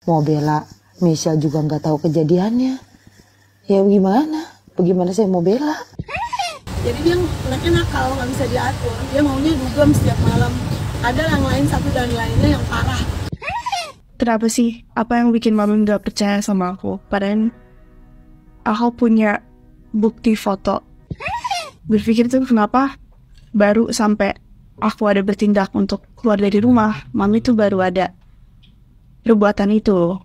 mau bela Michelle juga nggak tahu kejadiannya. Ya bagaimana saya mau bela? Jadi dia anaknya nakal, nggak bisa diatur. Dia maunya dugem setiap malam. Ada yang lain satu dan lainnya yang parah. Kenapa sih? Apa yang bikin mami nggak percaya sama aku? Padahal aku punya bukti foto. Berpikir tuh kenapa baru sampai aku ada bertindak untuk keluar dari rumah, mami tuh baru ada perbuatan itu.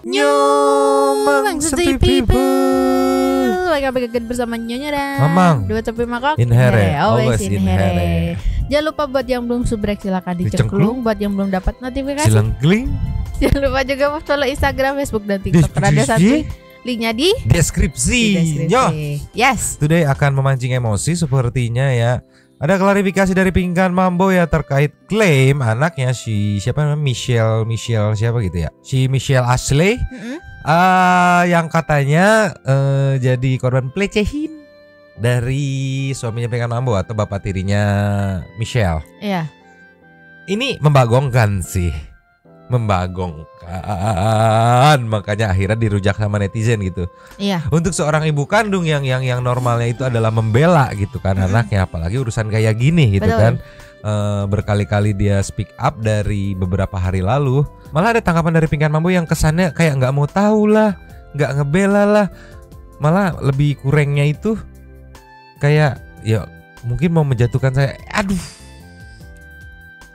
Nyomang City People. Welcome back bersama Nyonya dan Mamang. Dua Tepi Makok Inhere, always always inhere. Jangan lupa buat yang belum subrek silakan dicengklung. Buat yang belum dapat notifikasi Silengkling. jangan lupa juga follow Instagram, Facebook dan TikTok. Ada satu linknya di deskripsi. Yes. Today akan memancing emosi sepertinya ya. Ada klarifikasi dari Pingkan Mambo ya terkait klaim anaknya si siapa namanya Michelle siapa gitu ya. Si Michelle Ashley yang katanya jadi korban pelecehan dari suaminya Pingkan Mambo atau bapak tirinya Michelle. Iya. Ini membagongkan sih. Makanya akhirnya dirujak sama netizen gitu. Iya. Untuk seorang ibu kandung yang normalnya itu adalah membela gitu kan anaknya, apalagi urusan kayak gini gitu. Betul. Kan berkali-kali dia speak up dari beberapa hari lalu. Malah ada tanggapan dari Pingkan Mambo yang kesannya kayak nggak mau tahu lah, nggak ngebela lah. Malah lebih kurangnya itu kayak ya mungkin mau menjatuhkan saya. Aduh,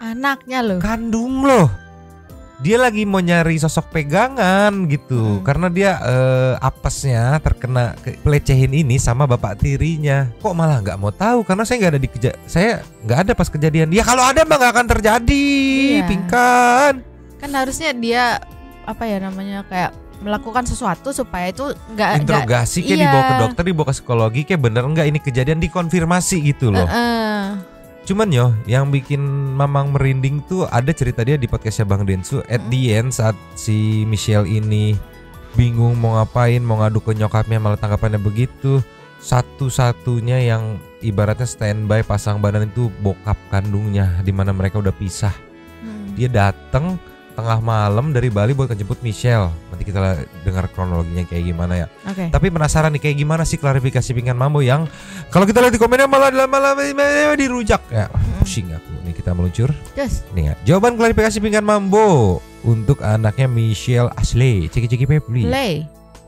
anaknya loh, kandung loh. Dia lagi mau nyari sosok pegangan gitu karena dia apesnya terkena pelecehin ini sama bapak tirinya. Kok malah nggak mau tahu karena saya nggak ada saya nggak ada pas kejadian. Ya kalau ada mah nggak akan terjadi. Iya. Pingkan kan harusnya dia apa ya namanya kayak melakukan sesuatu supaya itu nggak interogasi kayak dibawa ke dokter, dibawa ke psikologi kayak bener nggak ini kejadian, dikonfirmasi gitu loh. Cuman yang bikin Mamang merinding tuh ada cerita dia di podcastnya Bang Densu. At the end saat si Michelle ini bingung mau ngapain, mau ngadu ke nyokapnya malah tanggapannya begitu. Satu-satunya yang ibaratnya standby pasang badan itu bokap kandungnya, dimana mereka udah pisah. Dia datang tengah malam dari Bali buat ngejemput Michelle. Nanti kita dengar kronologinya kayak gimana ya. Tapi penasaran nih kayak gimana sih klarifikasi Pingkan Mambo yang kalau kita lihat di komennya malah dirujak ya. Pusing aku. Nih kita meluncur. Yes. Nih ya. Jawaban klarifikasi Pingkan Mambo untuk anaknya Michelle Ashley. Ceki Pepli.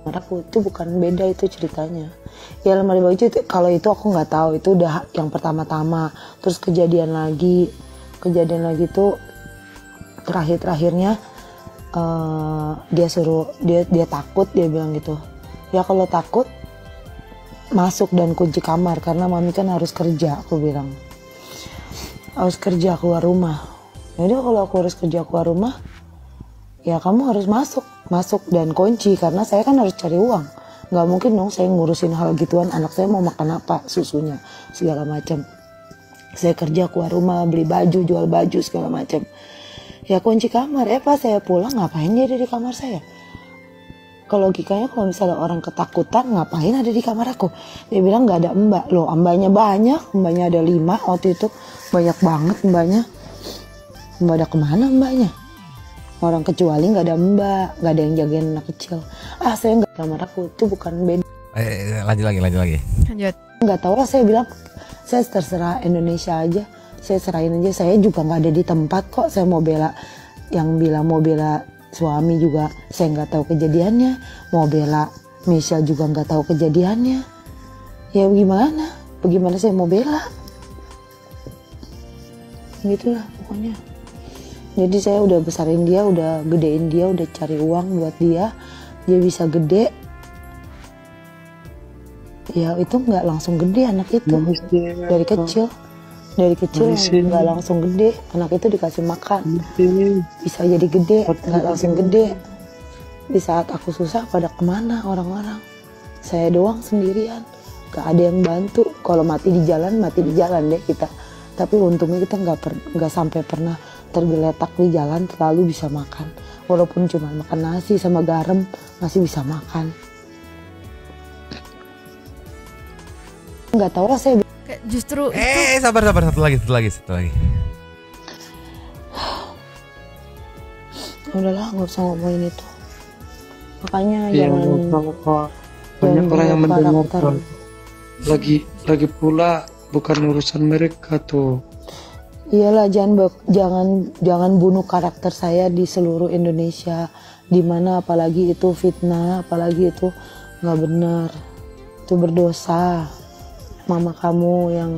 Aku itu bukan beda itu ceritanya. Ya lemari baju itu kalau itu aku nggak tahu, itu udah yang pertama-tama. Terus kejadian lagi tuh terakhirnya dia takut, dia bilang gitu. Ya kalau takut masuk dan kunci kamar karena mami kan harus kerja, aku bilang. Harus kerja keluar rumah. Jadi kalau aku harus kerja keluar rumah, ya kamu harus masuk dan kunci karena saya kan harus cari uang. Nggak mungkin dong saya ngurusin hal gituan, anak saya mau makan apa, susunya segala macam. Saya kerja keluar rumah, beli baju, jual baju segala macam. Ya kunci kamar, pas saya pulang ngapain dia ada di kamar saya? Kalau logikanya kalau misalnya orang ketakutan ngapain ada di kamar aku? Dia bilang nggak ada mbak, loh mbaknya banyak, mbaknya ada 5 waktu itu, banyak banget mbaknya. Mbak ada kemana mbaknya? Orang kecuali nggak ada mbak, nggak ada yang jagain anak kecil. Saya nggak, kamar aku itu bukan beda. Lanjut lagi. Nggak tahu lah, saya bilang saya terserah Indonesia aja. Saya serahin aja, saya juga nggak ada di tempat kok. Saya mau bela, yang bilang mau bela suami juga saya nggak tahu kejadiannya, mau bela Michelle juga nggak tahu kejadiannya. Ya bagaimana saya mau bela? Gitulah pokoknya. Jadi saya udah besarin dia, udah gedein dia, udah cari uang buat dia bisa gede. Ya itu nggak langsung gede anak itu dari kecil. Dari kecil nggak langsung gede, anak itu dikasih makan bisa jadi gede, nggak langsung gede. Di saat aku susah pada kemana orang-orang, saya doang sendirian, gak ada yang bantu. Kalau mati di jalan deh kita. Tapi untungnya kita nggak sampai pernah tergeletak di jalan, selalu bisa makan. Walaupun cuma makan nasi sama garam masih bisa makan. nggak tahu lah saya. Kayak justru sabar satu lagi. Udahlah, nggak usah ngomongin itu. Makanya Iya, jangan banyak orang yang karakter. mendengarkan. Lagi pula bukan urusan mereka tuh. Iyalah, jangan bunuh karakter saya di seluruh Indonesia, dimana apalagi itu fitnah, apalagi itu nggak benar, itu berdosa. Mama kamu yang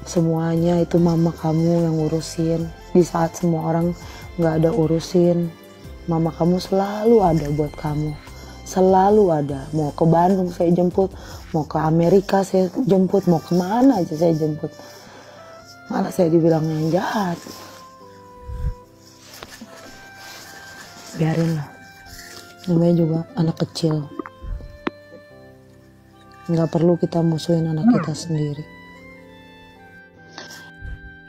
semuanya itu mama kamu yang urusin di saat semua orang nggak ada urusin. Mama kamu selalu ada buat kamu, selalu ada. Mau ke Bandung saya jemput, mau ke Amerika saya jemput, mau kemana aja saya jemput. Malah saya dibilang yang jahat. Biarin lah, namanya juga anak kecil. Nggak perlu kita musuhin anak kita sendiri.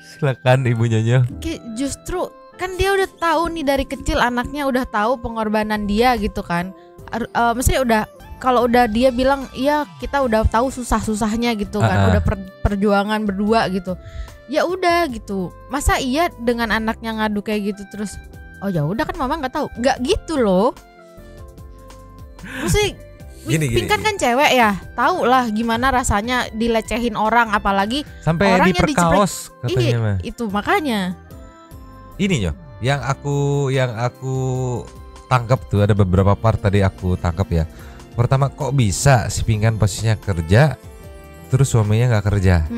Silakan Ibu Nyonya. Justru kan dia udah tahu nih dari kecil, anaknya udah tahu pengorbanan dia gitu kan. Maksudnya udah, kalau udah dia bilang iya kita udah tahu susah-susahnya gitu kan, udah perjuangan berdua gitu. Ya udah gitu. Masa iya dengan anaknya ngadu kayak gitu terus, oh ya udah kan mama nggak tahu, nggak gitu loh. Maksudnya Pinkan kan cewek ya, tahu lah gimana rasanya dilecehin orang, apalagi sampai orangnya diperkaos katanya mah. Itu makanya. Ini yang aku tangkap tuh ada beberapa part tadi aku tangkap ya. Pertama, kok bisa si Pinkan posisinya kerja terus suaminya nggak kerja?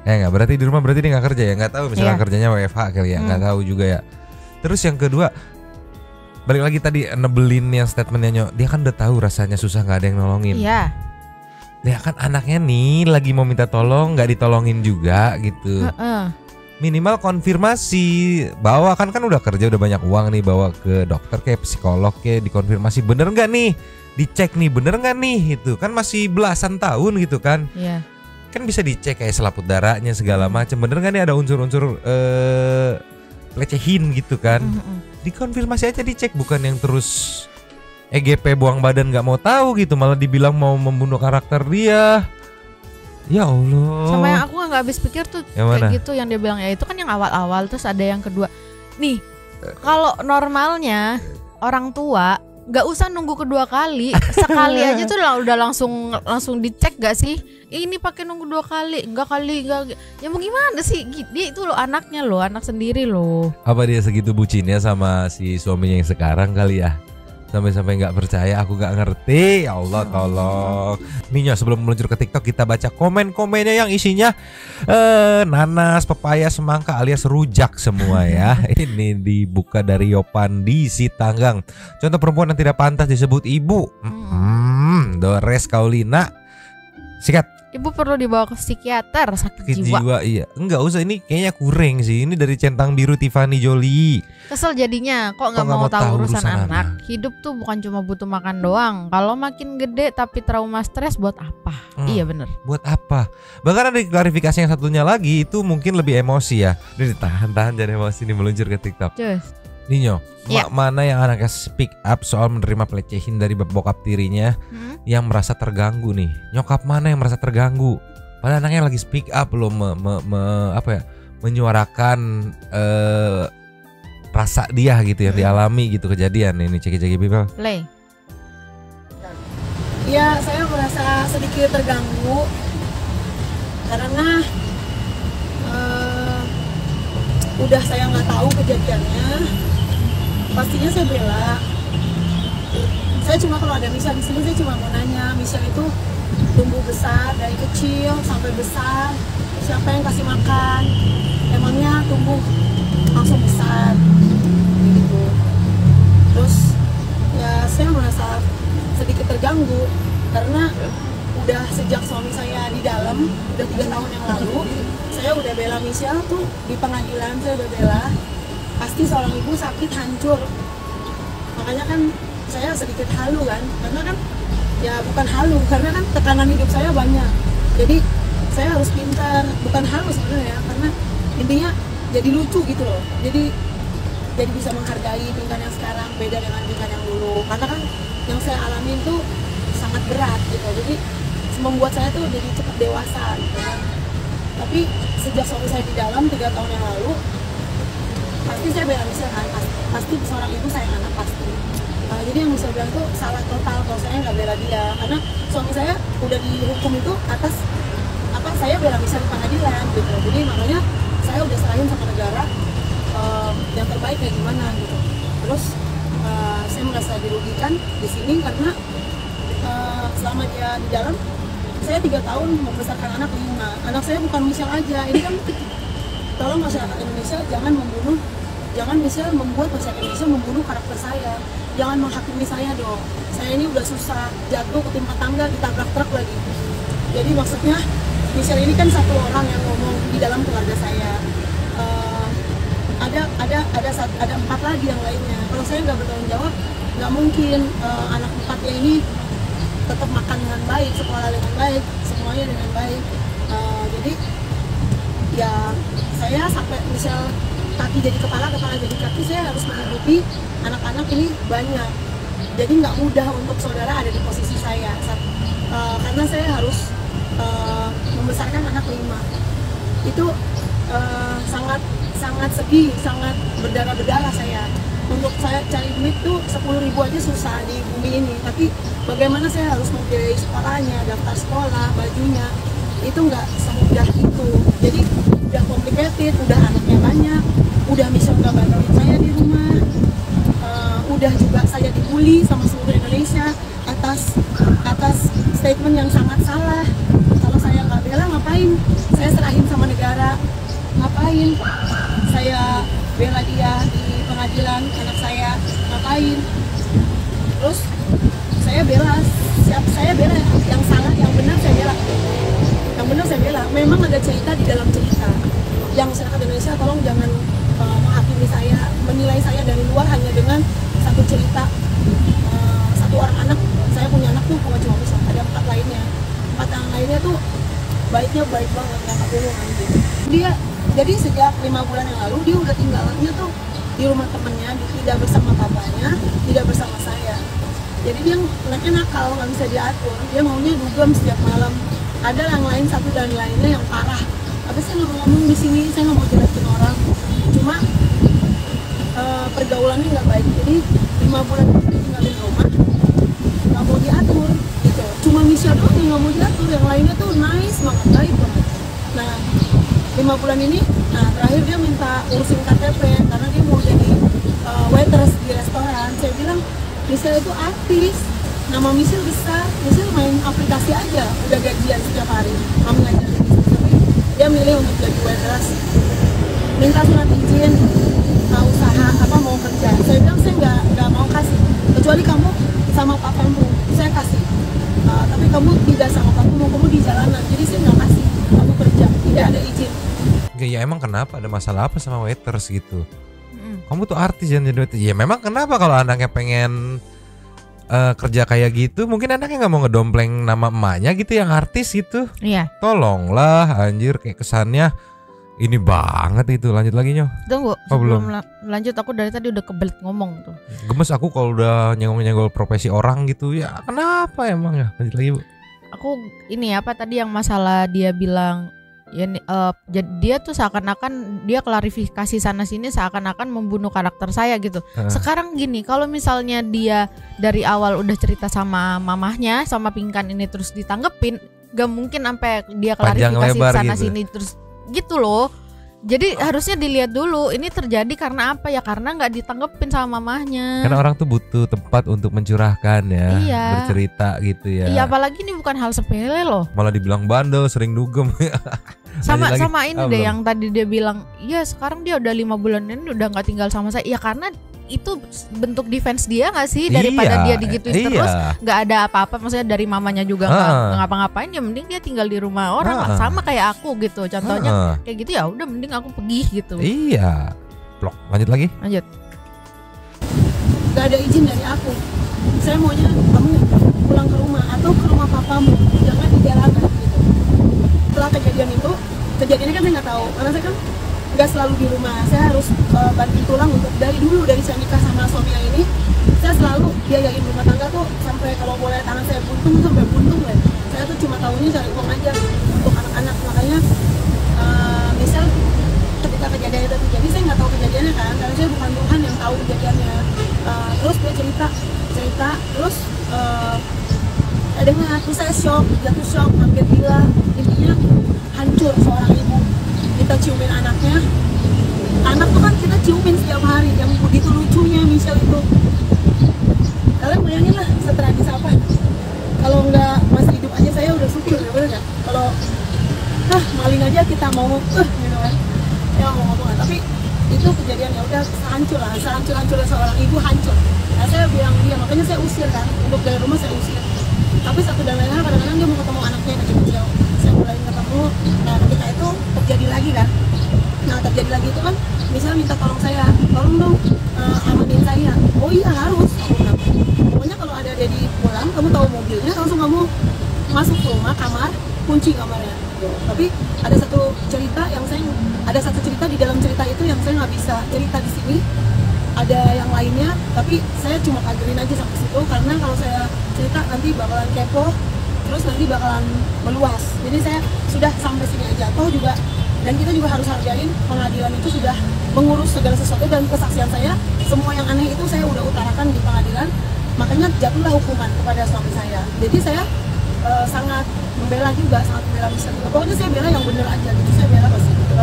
Nggak, berarti di rumah berarti dia nggak kerja ya? Nggak tahu misalnya kerjanya WFH kali ya, nggak tahu juga ya. Terus yang kedua, balik lagi tadi nebelin yang statementnya Nyo, dia kan udah tahu rasanya susah nggak ada yang nolongin. Iya. Dia kan anaknya nih lagi mau minta tolong nggak ditolongin juga gitu. Minimal konfirmasi, bawa kan udah kerja udah banyak uang nih, bawa ke dokter kayak psikolog kayak dikonfirmasi bener nggak nih, dicek nih bener nggak nih, itu kan masih belasan tahun gitu kan. Iya. Kan bisa dicek kayak selaput darahnya segala macam, bener nggak nih ada unsur-unsur pelecehin gitu kan. Dikonfirmasi aja, dicek, bukan yang terus EGP buang badan nggak mau tahu gitu, malah dibilang mau membunuh karakter dia. Ya Allah. Sama yang aku nggak habis pikir tuh yang kayak mana? gitu, yang dia bilang ya itu kan yang awal-awal, terus ada yang kedua. Nih, kalau normalnya orang tua nggak usah nunggu kedua kali, sekali aja tuh udah langsung dicek gak sih? Ini pakai nunggu 2 kali, enggak. Ya mau gimana sih? Dia itu loh anaknya loh, anak sendiri loh. Apa dia segitu bucinnya sama si suaminya yang sekarang kali ya? Sampai nggak percaya, aku nggak ngerti. Ya Allah tolong. Nih sebelum meluncur ke TikTok, kita baca komen-komennya yang isinya nanas, pepaya, semangka alias rujak semua ya. Ini dibuka dari Yopandi Sitanggang. Contoh perempuan yang tidak pantas disebut ibu. Dores Kaulina. Sikat. Ibu perlu dibawa ke psikiater, sakit jiwa. Iya, enggak usah, ini kayaknya kurang sih. Ini dari Centang Biru Tiffany Jolie. Kesel jadinya, kok nggak mau tahu urusan anak. Hidup tuh bukan cuma butuh makan doang. Kalau makin gede tapi trauma stres buat apa? Iya bener. Buat apa? Bahkan ada klarifikasi yang satunya lagi, itu mungkin lebih emosi ya. Ini tahan jangan emosi nih, meluncur ke TikTok. Cus. Ninyo, mana yang anaknya speak up soal menerima pelecehan dari bokap tirinya yang merasa terganggu nih? Nyokap mana yang merasa terganggu? Padahal anaknya lagi speak up loh, menyuarakan rasa dia gitu yang dialami gitu kejadian ini. Ceki people. Play. Ya, saya merasa sedikit terganggu karena udah saya nggak tahu kejadiannya. Pastinya saya bela. Saya cuma kalau ada Michelle di sini, saya cuma mau nanya, Michelle itu tumbuh besar dari kecil sampai besar, siapa yang kasih makan? Emangnya tumbuh langsung besar gitu. Terus ya saya merasa sedikit terganggu karena udah sejak suami saya di dalam, udah 3 tahun yang lalu, saya udah bela Michelle tuh di pengadilan, saya udah bela. Pasti seorang ibu sakit, hancur. Makanya kan saya sedikit halu kan, karena kan ya bukan halu, karena kan tekanan hidup saya banyak. Jadi saya harus pintar, bukan halu sebenarnya, karena intinya jadi lucu gitu loh. Jadi bisa menghargai Pinkan yang sekarang beda dengan Pinkan yang dulu. Karena kan yang saya alamin tuh sangat berat gitu. Jadi membuat saya tuh jadi cepat dewasa gitu kan. Tapi sejak suami saya di dalam 3 tahun yang lalu, pasti saya bela Michelle kan, pasti seorang ibu sayang anak pasti. Jadi yang bisa bilang tuh salah total kalau saya nggak bela dia, karena suami saya udah dihukum itu atas apa saya bela Michelle di pengadilan gitu. Jadi makanya saya udah serahin sama negara yang terbaik kayak gimana gitu. Terus saya merasa dirugikan di sini karena selama dia di dalam saya 3 tahun membesarkan anak 5. Anak saya bukan Michelle aja, ini kan tolong masyarakat Indonesia jangan Michelle membuat masyarakat Indonesia membunuh karakter saya. Jangan menghakimi saya dong. Saya ini udah susah, jatuh ketimpa tangga, ditabrak truk lagi. Jadi maksudnya Michelle ini kan satu orang yang ngomong di dalam keluarga saya. Ada 4 lagi yang lainnya. Kalau saya nggak bertanggung jawab, nggak mungkin anak 4-nya ini tetap makan dengan baik, sekolah dengan baik, semuanya dengan baik. Jadi ya saya sampai misal kaki jadi kepala jadi kaki, saya harus menghidupi anak-anak ini banyak. Jadi nggak mudah untuk saudara ada di posisi saya, karena saya harus membesarkan anak 5. Itu sangat sedih, sangat berdarah-berdarah saya. Untuk saya cari duit tuh 10.000 aja susah di bumi ini. Tapi bagaimana saya harus membiayai sekolahnya, daftar sekolah, bajunya, itu nggak semudah itu. Jadi udah complicated, udah anaknya banyak, udah Michelle nggak bantuin saya di rumah, udah juga saya dibully sama seluruh Indonesia atas statement yang sangat salah. Kalau saya nggak bela, ngapain saya serahin sama negara? Ngapain saya bela dia di pengadilan anak saya? Ngapain? Terus saya bela yang salah, yang benar saya bela. Yang benar saya bela. Memang ada cerita di dalam cerita. Yang masyarakat Indonesia tolong jangan menghakimi saya, menilai saya dari luar hanya dengan satu cerita. Satu orang anak, saya punya anak tuh bukan cuma bisa, ada 4 lainnya. 4 yang lainnya tuh baiknya baik banget, nggak bunuh nanti. Dia jadi sejak 5 bulan yang lalu dia udah tinggalnya tuh di rumah temennya, tidak bersama papanya, tidak bersama saya. Jadi dia anaknya nakal, nggak bisa diatur. Dia maunya dugem setiap malam. Ada yang lain satu dan lainnya yang parah. Tapi saya nggak mau ngomong di sini, saya nggak mau jelasin orang. Cuma pergaulannya nggak baik. Jadi 5 bulan dia tinggal di rumah, nggak mau diatur gitu. Cuma Michelle doang yang nggak mau diatur, yang lainnya tuh nice banget, baik banget. Nah 5 bulan ini, terakhir dia minta urusin KTP karena dia mau jadi waitress di restoran. Saya bilang Michelle itu artis, nama Michelle besar, Michelle main aplikasi aja udah gajian setiap hari, kamu ngajarin di situ. Tapi dia milih untuk jadi waitress, minta surat izin usaha apa mau kerja. Saya bilang saya nggak mau kasih, kecuali kamu sama papamu saya kasih, tapi kamu tidak sama papamu, kamu di jalanan, jadi saya nggak kasih kamu kerja, tidak ada izin. Ya emang kenapa, ada masalah apa sama waiters gitu? Kamu tuh artis jangan jadi waiters. Ya memang kenapa kalau anaknya pengen kerja kayak gitu, mungkin anaknya nggak mau ngedompleng nama emaknya gitu yang artis gitu. Iya. Tolonglah anjir, kayak kesannya ini banget itu. Lanjut lagi Nyo. Tunggu, belum lanjut, aku dari tadi udah kebelet ngomong tuh. Gemes aku kalau udah nyenggol-nyenggol profesi orang gitu. Ya kenapa emang ya? Lanjut lagi Bu. Aku ini apa tadi yang masalah dia bilang ya, jadi dia tuh seakan-akan dia klarifikasi sana sini seakan-akan membunuh karakter saya gitu. Sekarang gini, kalau misalnya dia dari awal udah cerita sama mamahnya, sama Pinkan ini terus ditanggepin, gak mungkin sampai dia klarifikasi sana gitu. Sini terus gitu loh. Jadi harusnya dilihat dulu ini terjadi karena apa ya, karena nggak ditanggepin sama mamahnya. Karena orang tuh butuh tempat untuk mencurahkan ya, iya, bercerita gitu ya. Iya, apalagi ini bukan hal sepele loh. Malah dibilang bandel, sering dugem. sama ini deh yang tadi dia bilang, ya sekarang dia udah 5 bulan ini udah nggak tinggal sama saya. Ya karena itu bentuk defense dia nggak sih, daripada dia digituin terus nggak ada apa-apa, maksudnya dari mamanya juga nggak ngapa-ngapain, ya mending dia tinggal di rumah orang lah, sama kayak aku gitu contohnya. Kayak gitu ya udah mending aku pergi gitu. Iya. Blok. Lanjut lagi. Lanjut. Gak ada izin dari aku. Saya maunya kamu pulang ke rumah atau ke rumah papamu, jangan di jalanan gitu. Setelah kejadiannya kan saya nggak tahu, karena saya kan nggak selalu di rumah. Saya harus banting tulang untuk dari saya nikah sama suami yang ini, saya selalu biayain rumah tangga tuh sampai kalau boleh tangan saya buntung sampai buntung lah. Saya tuh cuma tahunya cari uang aja untuk anak-anak, makanya Terus saya jatuh shock, hampir gila. Intinya hancur seorang ibu. Kita ciumin anaknya. Anak tuh kan kita ciumin setiap hari, yang begitu lucunya Michelle itu. Kalian bayangin lah setragis apa. Kalau nggak masih hidup aja saya udah syukur ya, bener nggak? Kalau maling aja kita mau gitu kan, ya mau ngomong. Tapi itu kejadian ya udah sehancur-hancurnya seorang ibu hancur. Nah saya bilang dia, makanya saya usir kan, untuk dari rumah saya usir. Tapi satu dan lainnya kadang-kadang dia mau ketemu anaknya yang kecil. Saya mulai ketemu, nah ketika itu terjadi lagi kan. Nah terjadi lagi itu kan, misalnya minta tolong saya, tolong dong amanin saya. Oh iya harus, aku bilang. Pokoknya kalau ada Dedi pulang, kamu tahu mobilnya, langsung kamu masuk ke rumah, kamar, kunci kamarnya. Tapi ada satu cerita di dalam cerita itu yang saya nggak bisa cerita di sini. Ada yang lainnya, tapi saya cuma kagerin aja sampai situ karena kalau saya cerita nanti bakalan kepo, terus nanti bakalan meluas. Jadi saya sudah sampai sini aja. Toh juga, dan kita juga harus hargain pengadilan itu sudah mengurus segala sesuatu, dan kesaksian saya semua yang aneh itu saya udah utarakan di pengadilan. Makanya jatuhlah hukuman kepada suami saya. Jadi saya sangat membela juga, sangat membela Michelle juga. Pokoknya saya bela yang bener aja gitu, saya bela pasti gitu.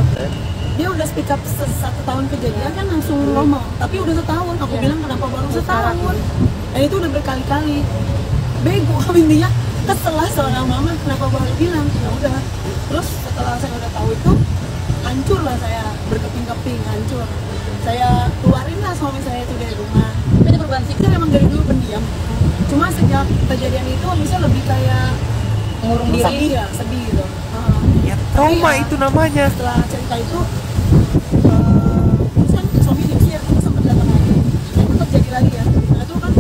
Dia udah speak up 1 tahun kejadian kan langsung ngomong, tapi udah setahun. Aku bilang kenapa baru setahun? Dan itu udah berkali-kali. Bego intinya, kesel lah seorang mama kenapa baru bilang. Ya udah. Terus setelah saya udah tahu itu, hancur lah saya, berkeping-keping, hancur. Saya keluarin lah suami saya itu dari rumah. Tapi perubahan sikap memang dari dulu pendiam. Cuma sejak kejadian itu misalnya lebih kayak ngurung diri, sedih gitu. Ya trauma ya, itu namanya. Setelah cerita itu, terus kan suami diusir, terus sempat datang lagi. Saya tetap jadi lagi ya. Nah itu kan,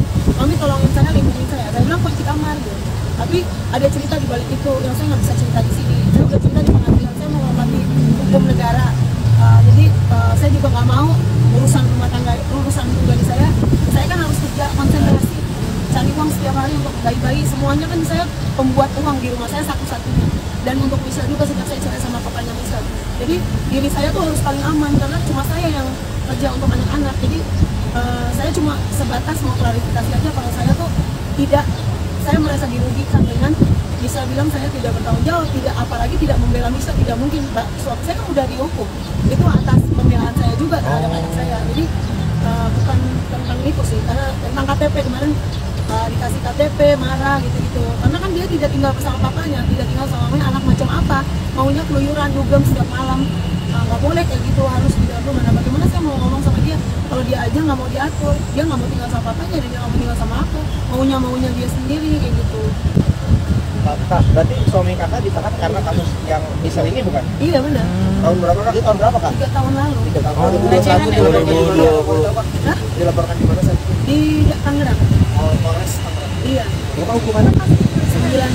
mami tolongin saya, lindungin saya. Saya bilang kunci kamar gitu. Tapi ada cerita di balik itu yang saya nggak bisa cerita di sini. Saya udah cerita di pengadilan, saya mau menghormati hukum negara. Jadi saya juga nggak mau urusan rumah tangga, urusan pribadi saya kan harus kerja, konsentrasi, cari uang setiap hari untuk bayi-bayi. Semuanya kan saya pembuat uang di rumah saya satu-satunya. Dan untuk Michelle juga sejak saya cerai sama papanya Michelle. Jadi diri saya tuh harus paling aman karena cuma saya yang kerja untuk anak-anak. Jadi saya cuma sebatas mau klarifikasi aja kalau saya tuh tidak, saya merasa dirugikan dengan Michelle bilang saya tidak bertanggung jawab, tidak, apalagi tidak membela Michelle, tidak mungkin. Suami saya kan udah dihukum, itu atas pembelaan saya juga terhadap anak saya. Jadi bukan tentang itu sih, karena tentang KTP kemarin dikasih KTP marah gitu-gitu. Karena kan dia tidak tinggal bersama papanya, tidak tinggal sama mamanya, anak macam apa, maunya keluyuran, dugem setiap malam. Nggak boleh kayak gitu, harus diatur. Mana bagaimana saya mau ngomong sama dia kalau dia aja nggak mau diatur, dia nggak mau tinggal sama papanya, dia nggak mau tinggal sama aku, maunya dia sendiri kayak gitu. Kak, berarti suami kakak ditahan karena kasus yang Michelle ini bukan? Iya benar. Tahun berapa kak? Itu tahun berapa kak? 3 tahun lalu. 3 tahun lalu. 2020. Hah? Dilaporkan di mana sih? Di Tangerang. Oh, Polres Tangerang. Iya. Berapa hukumannya? 9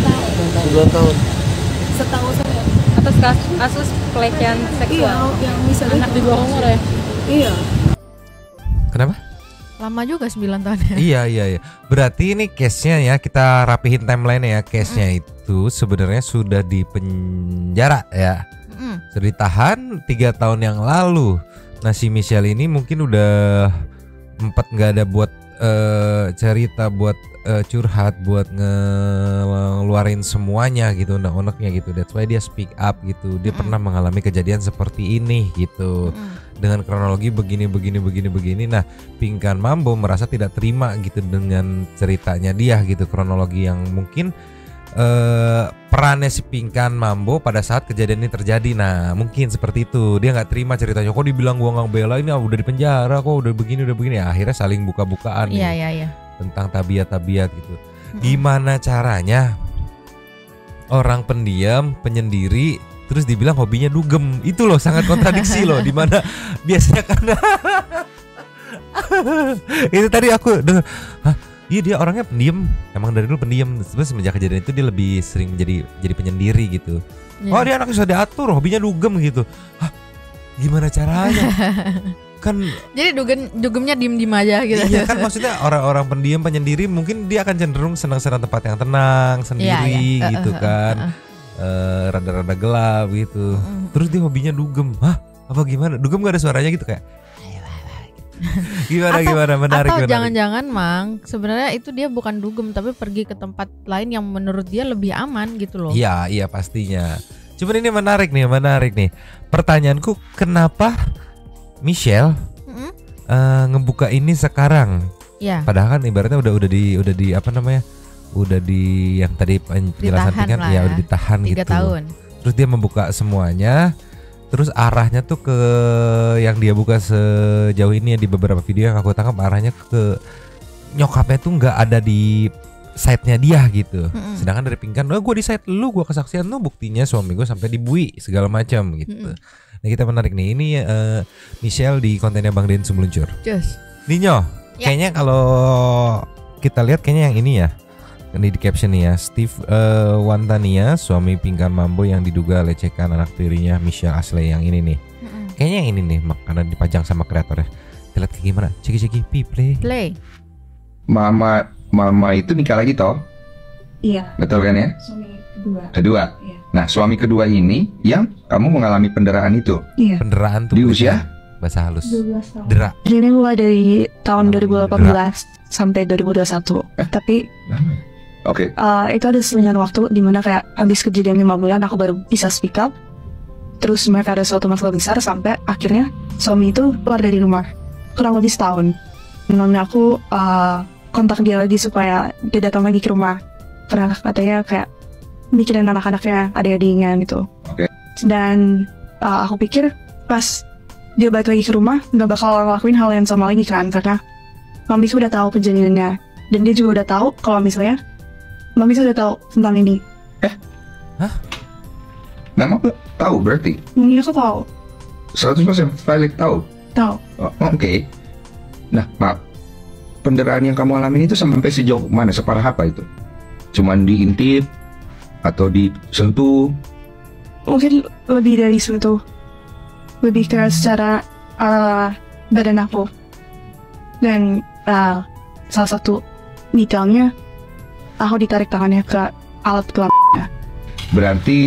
tahun. 9 tahun. Setahu saya. Atas kasus pelecehan Iya, seksual yang misalnya anak di bawah umur ya. Iya. Kenapa? Lama juga 9 tahun ya. Iya. Berarti ini case-nya ya, kita rapihin timeline ya. Case-nya itu sebenarnya sudah di penjara ya. Sudah ditahan 3 tahun yang lalu. Nah si Michelle ini mungkin udah nggak ada buat cerita, buat curhat, buat ngeluarin semuanya gitu, unek-uneknya gitu. That's why dia speak up gitu. Dia pernah mengalami kejadian seperti ini gitu. Dengan kronologi begini. Nah, Pinkan Mambo merasa tidak terima gitu dengan ceritanya dia gitu, kronologi yang mungkin perannya si Pinkan Mambo pada saat kejadian ini terjadi. Nah, mungkin seperti itu. Dia nggak terima ceritanya. Kok dibilang gua nggak bela, ini udah di penjara, kok udah begini. Ya, akhirnya saling buka-bukaan Iya. tentang tabiat-tabiat gitu. Gimana caranya orang pendiam, penyendiri, terus dibilang hobinya dugem? Itu loh sangat kontradiksi loh. Dimana biasanya karena itu tadi aku dengar, iya dia orangnya pendiam, emang dari dulu pendiam. Terus semenjak kejadian itu dia lebih sering jadi penyendiri gitu. Oh dia anaknya sudah diatur, hobinya dugem gitu. Gimana caranya? Kan jadi dugemnya diem aja gitu. Iya kan, maksudnya orang-orang pendiam penyendiri mungkin dia akan cenderung senang-senang tempat yang tenang sendiri gitu kan. Rada-rada gelap gitu. Terus dia hobinya dugem. Apa gimana? Dugem gak ada suaranya gitu kayak Gimana menarik. Atau jangan-jangan Mang sebenarnya itu dia bukan dugem tapi pergi ke tempat lain yang menurut dia lebih aman gitu loh. Iya pastinya. Cuman ini menarik nih. Pertanyaanku kenapa Michelle ngebuka ini sekarang? Ya. Padahal kan ibaratnya udah di apa namanya? Udah di yang tadi penjelasan kan ya udah ditahan 3 gitu. tahun. Terus dia membuka semuanya. Terus arahnya tuh ke yang dia buka sejauh ini ya, di beberapa video yang aku tangkap arahnya ke nyokapnya tuh nggak ada di side-nya dia gitu. Sedangkan dari Pinkan, gue di side lu, gue kesaksian lu, buktinya suami gue sampai dibui segala macam gitu. Nah kita menarik nih, ini Michelle di kontennya Bang Densu meluncur. Ninyo, kayaknya kalau kita lihat kayaknya yang ini ya. Ini di caption nih ya, Steve Wantania, suami Pinkan Mambo yang diduga lecehkan anak tirinya Michelle Ashley yang ini nih. Kayaknya yang ini nih, karena dipajang sama kreatornya. Kita lihat kayak gimana? Ceki play. Mama itu nikah lagi toh? Iya. Betul kan ya? Suami kedua. Iya. Nah, suami kedua ini yang kamu mengalami penderitaan itu. Iya. Penderitaan tuh di usia bahasa halus. 12 tahun. Dera. Jadi mulai dari tahun 2018 sampai 2021. Tapi Oke. Itu ada selingan waktu dimana kayak habis kejadian 5 bulan aku baru bisa speak up. Terus mereka ada suatu masalah besar sampai akhirnya suami itu keluar dari rumah kurang lebih setahun. Namanya aku kontak dia lagi supaya dia datang lagi ke rumah. Karena katanya kayak mikirin anak-anaknya, adik-adiknya gitu. Dan aku pikir pas dia balik lagi ke rumah nggak bakal ngelakuin hal yang sama lagi kan, karena mami udah tahu kejadiannya dan dia juga udah tahu kalau misalnya mami sudah tahu tentang ini. Hah? Mama tahu berarti? Iya, aku tahu. 100% valid tahu? Tahu. Oke. Nah, maaf. Penderitaan yang kamu alami itu sampai sejauh mana? Separah apa itu? Cuman diintip? Atau disentuh? Mungkin lebih dari sentuh. Lebih ke secara badan aku. Dan salah satu detailnya aku ditarik tangannya ke alat kelaminnya. Berarti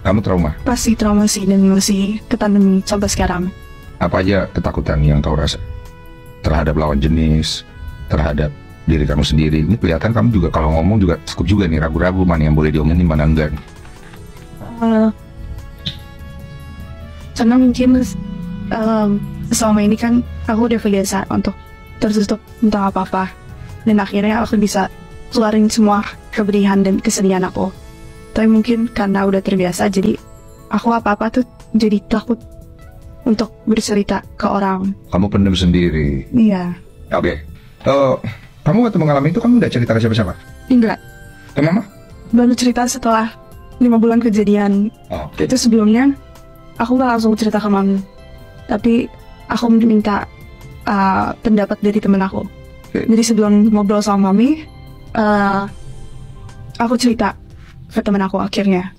kamu trauma? Pasti trauma sih, dan masih ketahan sampai sekarang. Apa aja ketakutan yang kau rasa? Terhadap lawan jenis, terhadap diri kamu sendiri. Ini kelihatan kamu juga kalau ngomong juga cukup juga nih, ragu-ragu mana yang boleh diomongin, mana enggak. Karena mungkin selama ini kan aku udah biasa untuk tertutup tentang apa-apa. Dan akhirnya aku bisa keluarin semua keberihan dan kesedihan aku. Tapi mungkin karena udah terbiasa, jadi aku apa-apa tuh jadi takut untuk bercerita ke orang. Kamu pendem sendiri? Iya. Oke. Kamu waktu mengalami itu kamu udah cerita ke siapa-siapa? Enggak. Ke mama? Baru cerita setelah 5 bulan kejadian. Itu sebelumnya aku gak langsung cerita ke mami. Tapi aku minta pendapat dari temen aku. Jadi sebelum ngobrol sama mami, aku cerita ke temen aku akhirnya.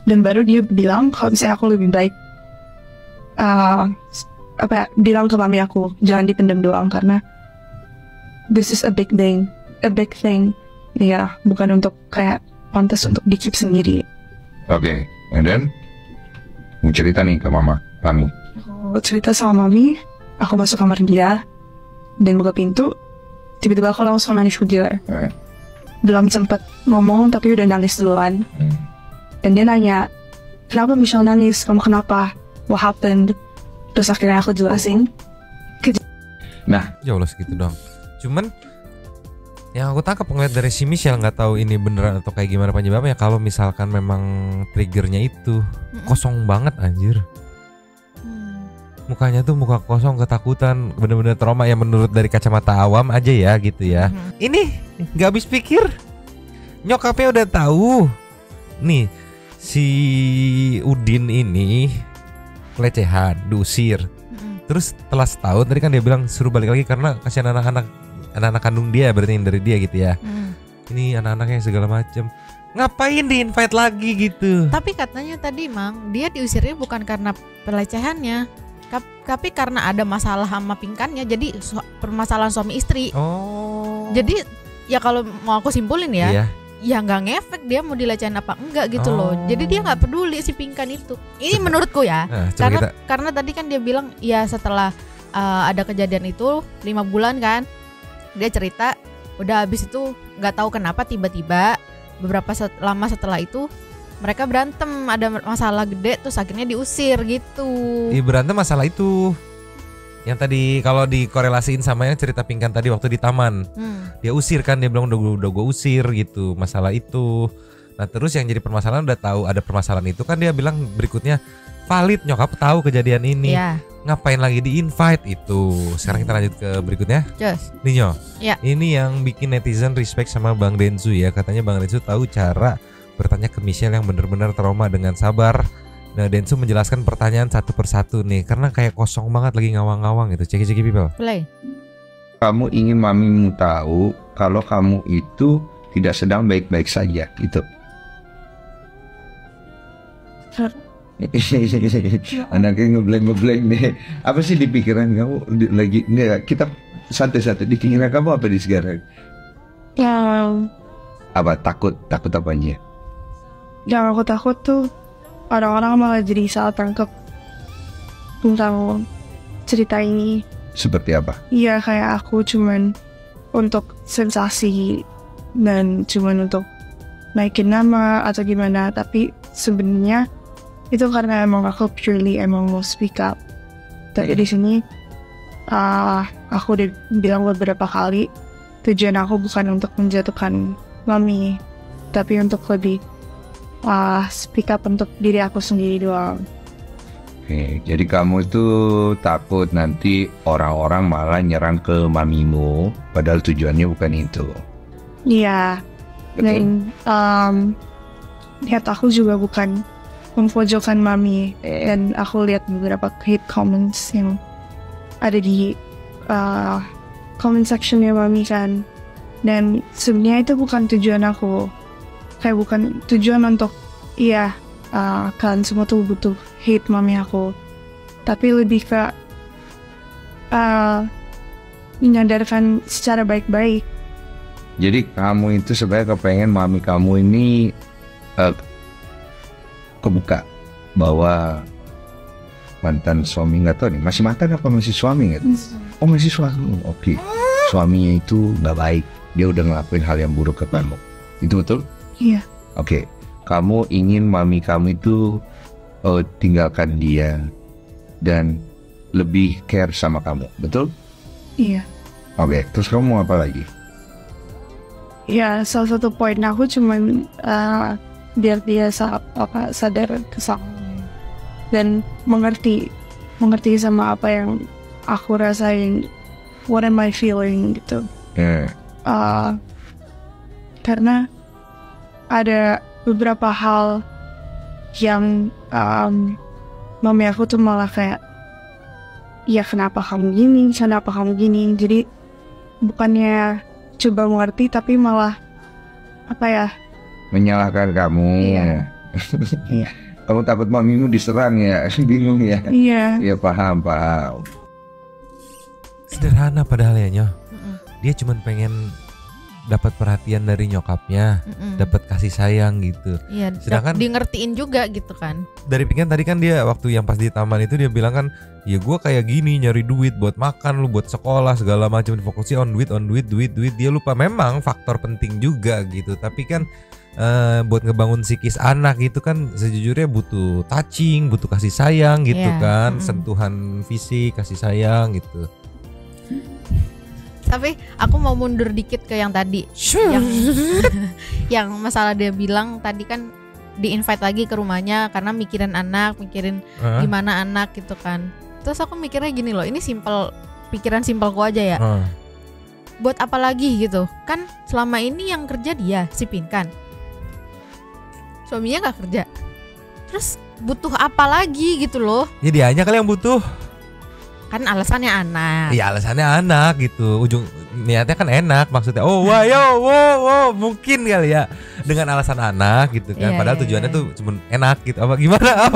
Dan baru dia bilang kalau misalnya aku lebih baik bilang ke mami aku jangan dipendam doang, karena this is a big thing. Ya, bukan untuk kayak pantas untuk dikeep sendiri. Oke. And then mau cerita nih ke mami. Aku cerita sama mami, aku masuk kamar dia dan buka pintu, tiba-tiba aku langsung nangis kejar. Belum sempet ngomong tapi udah nangis duluan. Dan dia nanya, kenapa Michelle nangis? Kamu kenapa? What happened? Terus akhirnya aku jelasin. Nah, ya Allah segitu dong. Cuman yang aku tangkap ngeliat dari si Michelle, nggak tahu ini beneran atau kayak gimana penyebabnya. Kalau misalkan memang triggernya itu kosong banget anjir. Mukanya tuh muka kosong, ketakutan, bener-bener trauma ya menurut dari kacamata awam aja ya gitu ya. Ini nggak habis pikir, nyokapnya udah tahu nih si Udin ini pelecehan, diusir. Terus setelah setahun tadi kan dia bilang suruh balik lagi karena kasihan anak-anak kandung dia, berarti yang dari dia gitu ya. Ini anak-anaknya segala macem. Ngapain di-invite lagi gitu? Tapi katanya tadi Mang, dia diusirnya bukan karena pelecehannya, tapi karena ada masalah sama Pinkannya. Jadi permasalahan suami istri. Jadi ya kalau mau aku simpulin ya, ya nggak ngefek dia mau dilecehin apa enggak gitu loh. Jadi dia nggak peduli si Pinkan itu. Ini menurutku ya. Karena tadi kan dia bilang ya setelah ada kejadian itu 5 bulan kan. Dia cerita udah habis itu nggak tahu kenapa tiba-tiba beberapa lama setelah itu mereka berantem, ada masalah gede terus akhirnya diusir gitu. Berantem masalah itu. Yang tadi kalau dikorelasiin sama yang cerita Pingkan tadi waktu di taman. Dia usir kan, dia bilang udah gue usir gitu, masalah itu. Nah terus yang jadi permasalahan udah tahu ada permasalahan itu kan dia bilang berikutnya valid, nyokap tahu kejadian ini. Ngapain lagi di invite itu. Sekarang kita lanjut ke berikutnya. Ninyo. Ini yang bikin netizen respect sama Bang Densu ya. Katanya Bang Densu tahu cara bertanya ke Michelle yang benar-benar trauma dengan sabar. Nah Densu menjelaskan pertanyaan satu persatu nih, karena kayak kosong banget lagi ngawang-ngawang gitu. Ceki people. Play. Kamu ingin mamimu tahu kalau kamu itu tidak sedang baik-baik saja gitu. Anaknya ngeblank deh. Apa sih di pikiran kamu lagi? Kita santai-santai. Di pikiran kamu apa di sekarang? Apa takut apanya? Yang aku takut tuh orang-orang malah jadi salah tangkap tentang cerita ini. Seperti apa? Iya, kayak aku cuman untuk sensasi dan cuman untuk naikin nama atau gimana. Tapi sebenarnya itu karena emang aku purely emang mau speak up. Tapi di sini aku udah bilang beberapa kali tujuan aku bukan untuk menjatuhkan mami, tapi untuk lebih speak up untuk diri aku sendiri doang. Oke, jadi kamu itu takut nanti orang-orang malah nyerang ke mamimu, padahal tujuannya bukan itu. Iya. Dan niat aku juga bukan memojokkan mami. Dan aku lihat beberapa hate comments yang ada di comment sectionnya mami kan. Dan sebenarnya itu bukan tujuan aku. Kayak bukan tujuan untuk kalian semua tuh butuh hate mami aku, tapi lebih ke menyadarkan secara baik-baik. Jadi kamu itu sebenarnya kepengen mami kamu ini kebuka bahwa mantan suami, nggak tahu nih masih mantan apa masih suami nggak? Oh masih suami. Oke. Suaminya itu nggak baik, dia udah ngelakuin hal yang buruk ke kamu. Itu betul? Iya. Oke, kamu ingin mami kamu itu tinggalkan dia dan lebih care sama kamu, betul? Iya. Oke, terus kamu mau apa lagi? Ya, salah satu poin aku cuman biar dia sadar kesalahan dan mengerti sama apa yang aku rasain, what am I feeling gitu. Karena ada beberapa hal yang mami aku tuh malah kayak, ya kenapa kamu gini, jadi bukannya coba mengerti tapi malah menyalahkan kamu. Iya. Kamu takut mamimu diserang ya? Bingung ya? Iya. Ya paham. Sederhana padahal ya Nyoh. Dia cuma pengen dapat perhatian dari nyokapnya, dapat kasih sayang gitu. Iya, sedangkan di ngertiin juga gitu kan. Dari Pingkan tadi kan dia waktu yang pas di taman itu dia bilang kan, ya gue kayak gini nyari duit buat makan, lu buat sekolah segala macam, fokusnya on duit. Dia lupa memang faktor penting juga gitu. Tapi kan buat ngebangun psikis anak gitu kan sejujurnya butuh touching, butuh kasih sayang gitu kan, sentuhan fisik, kasih sayang gitu. Tapi aku mau mundur dikit ke yang tadi, yang masalah dia bilang tadi kan di invite lagi ke rumahnya karena mikirin gimana anak gitu kan. Terus aku mikirnya gini loh, ini pikiran simpelku aja ya. Buat apa lagi gitu? Kan selama ini yang kerja dia, si Pinkan. Suaminya nggak kerja. Terus butuh apa lagi gitu loh? Ya dianya kali yang butuh. Kan alasannya anak. Iya alasannya anak gitu. Ujung niatnya kan enak maksudnya. Oh wow, mungkin kali ya dengan alasan anak gitu kan. Padahal tujuannya tuh cuma enak gitu. Apa gimana?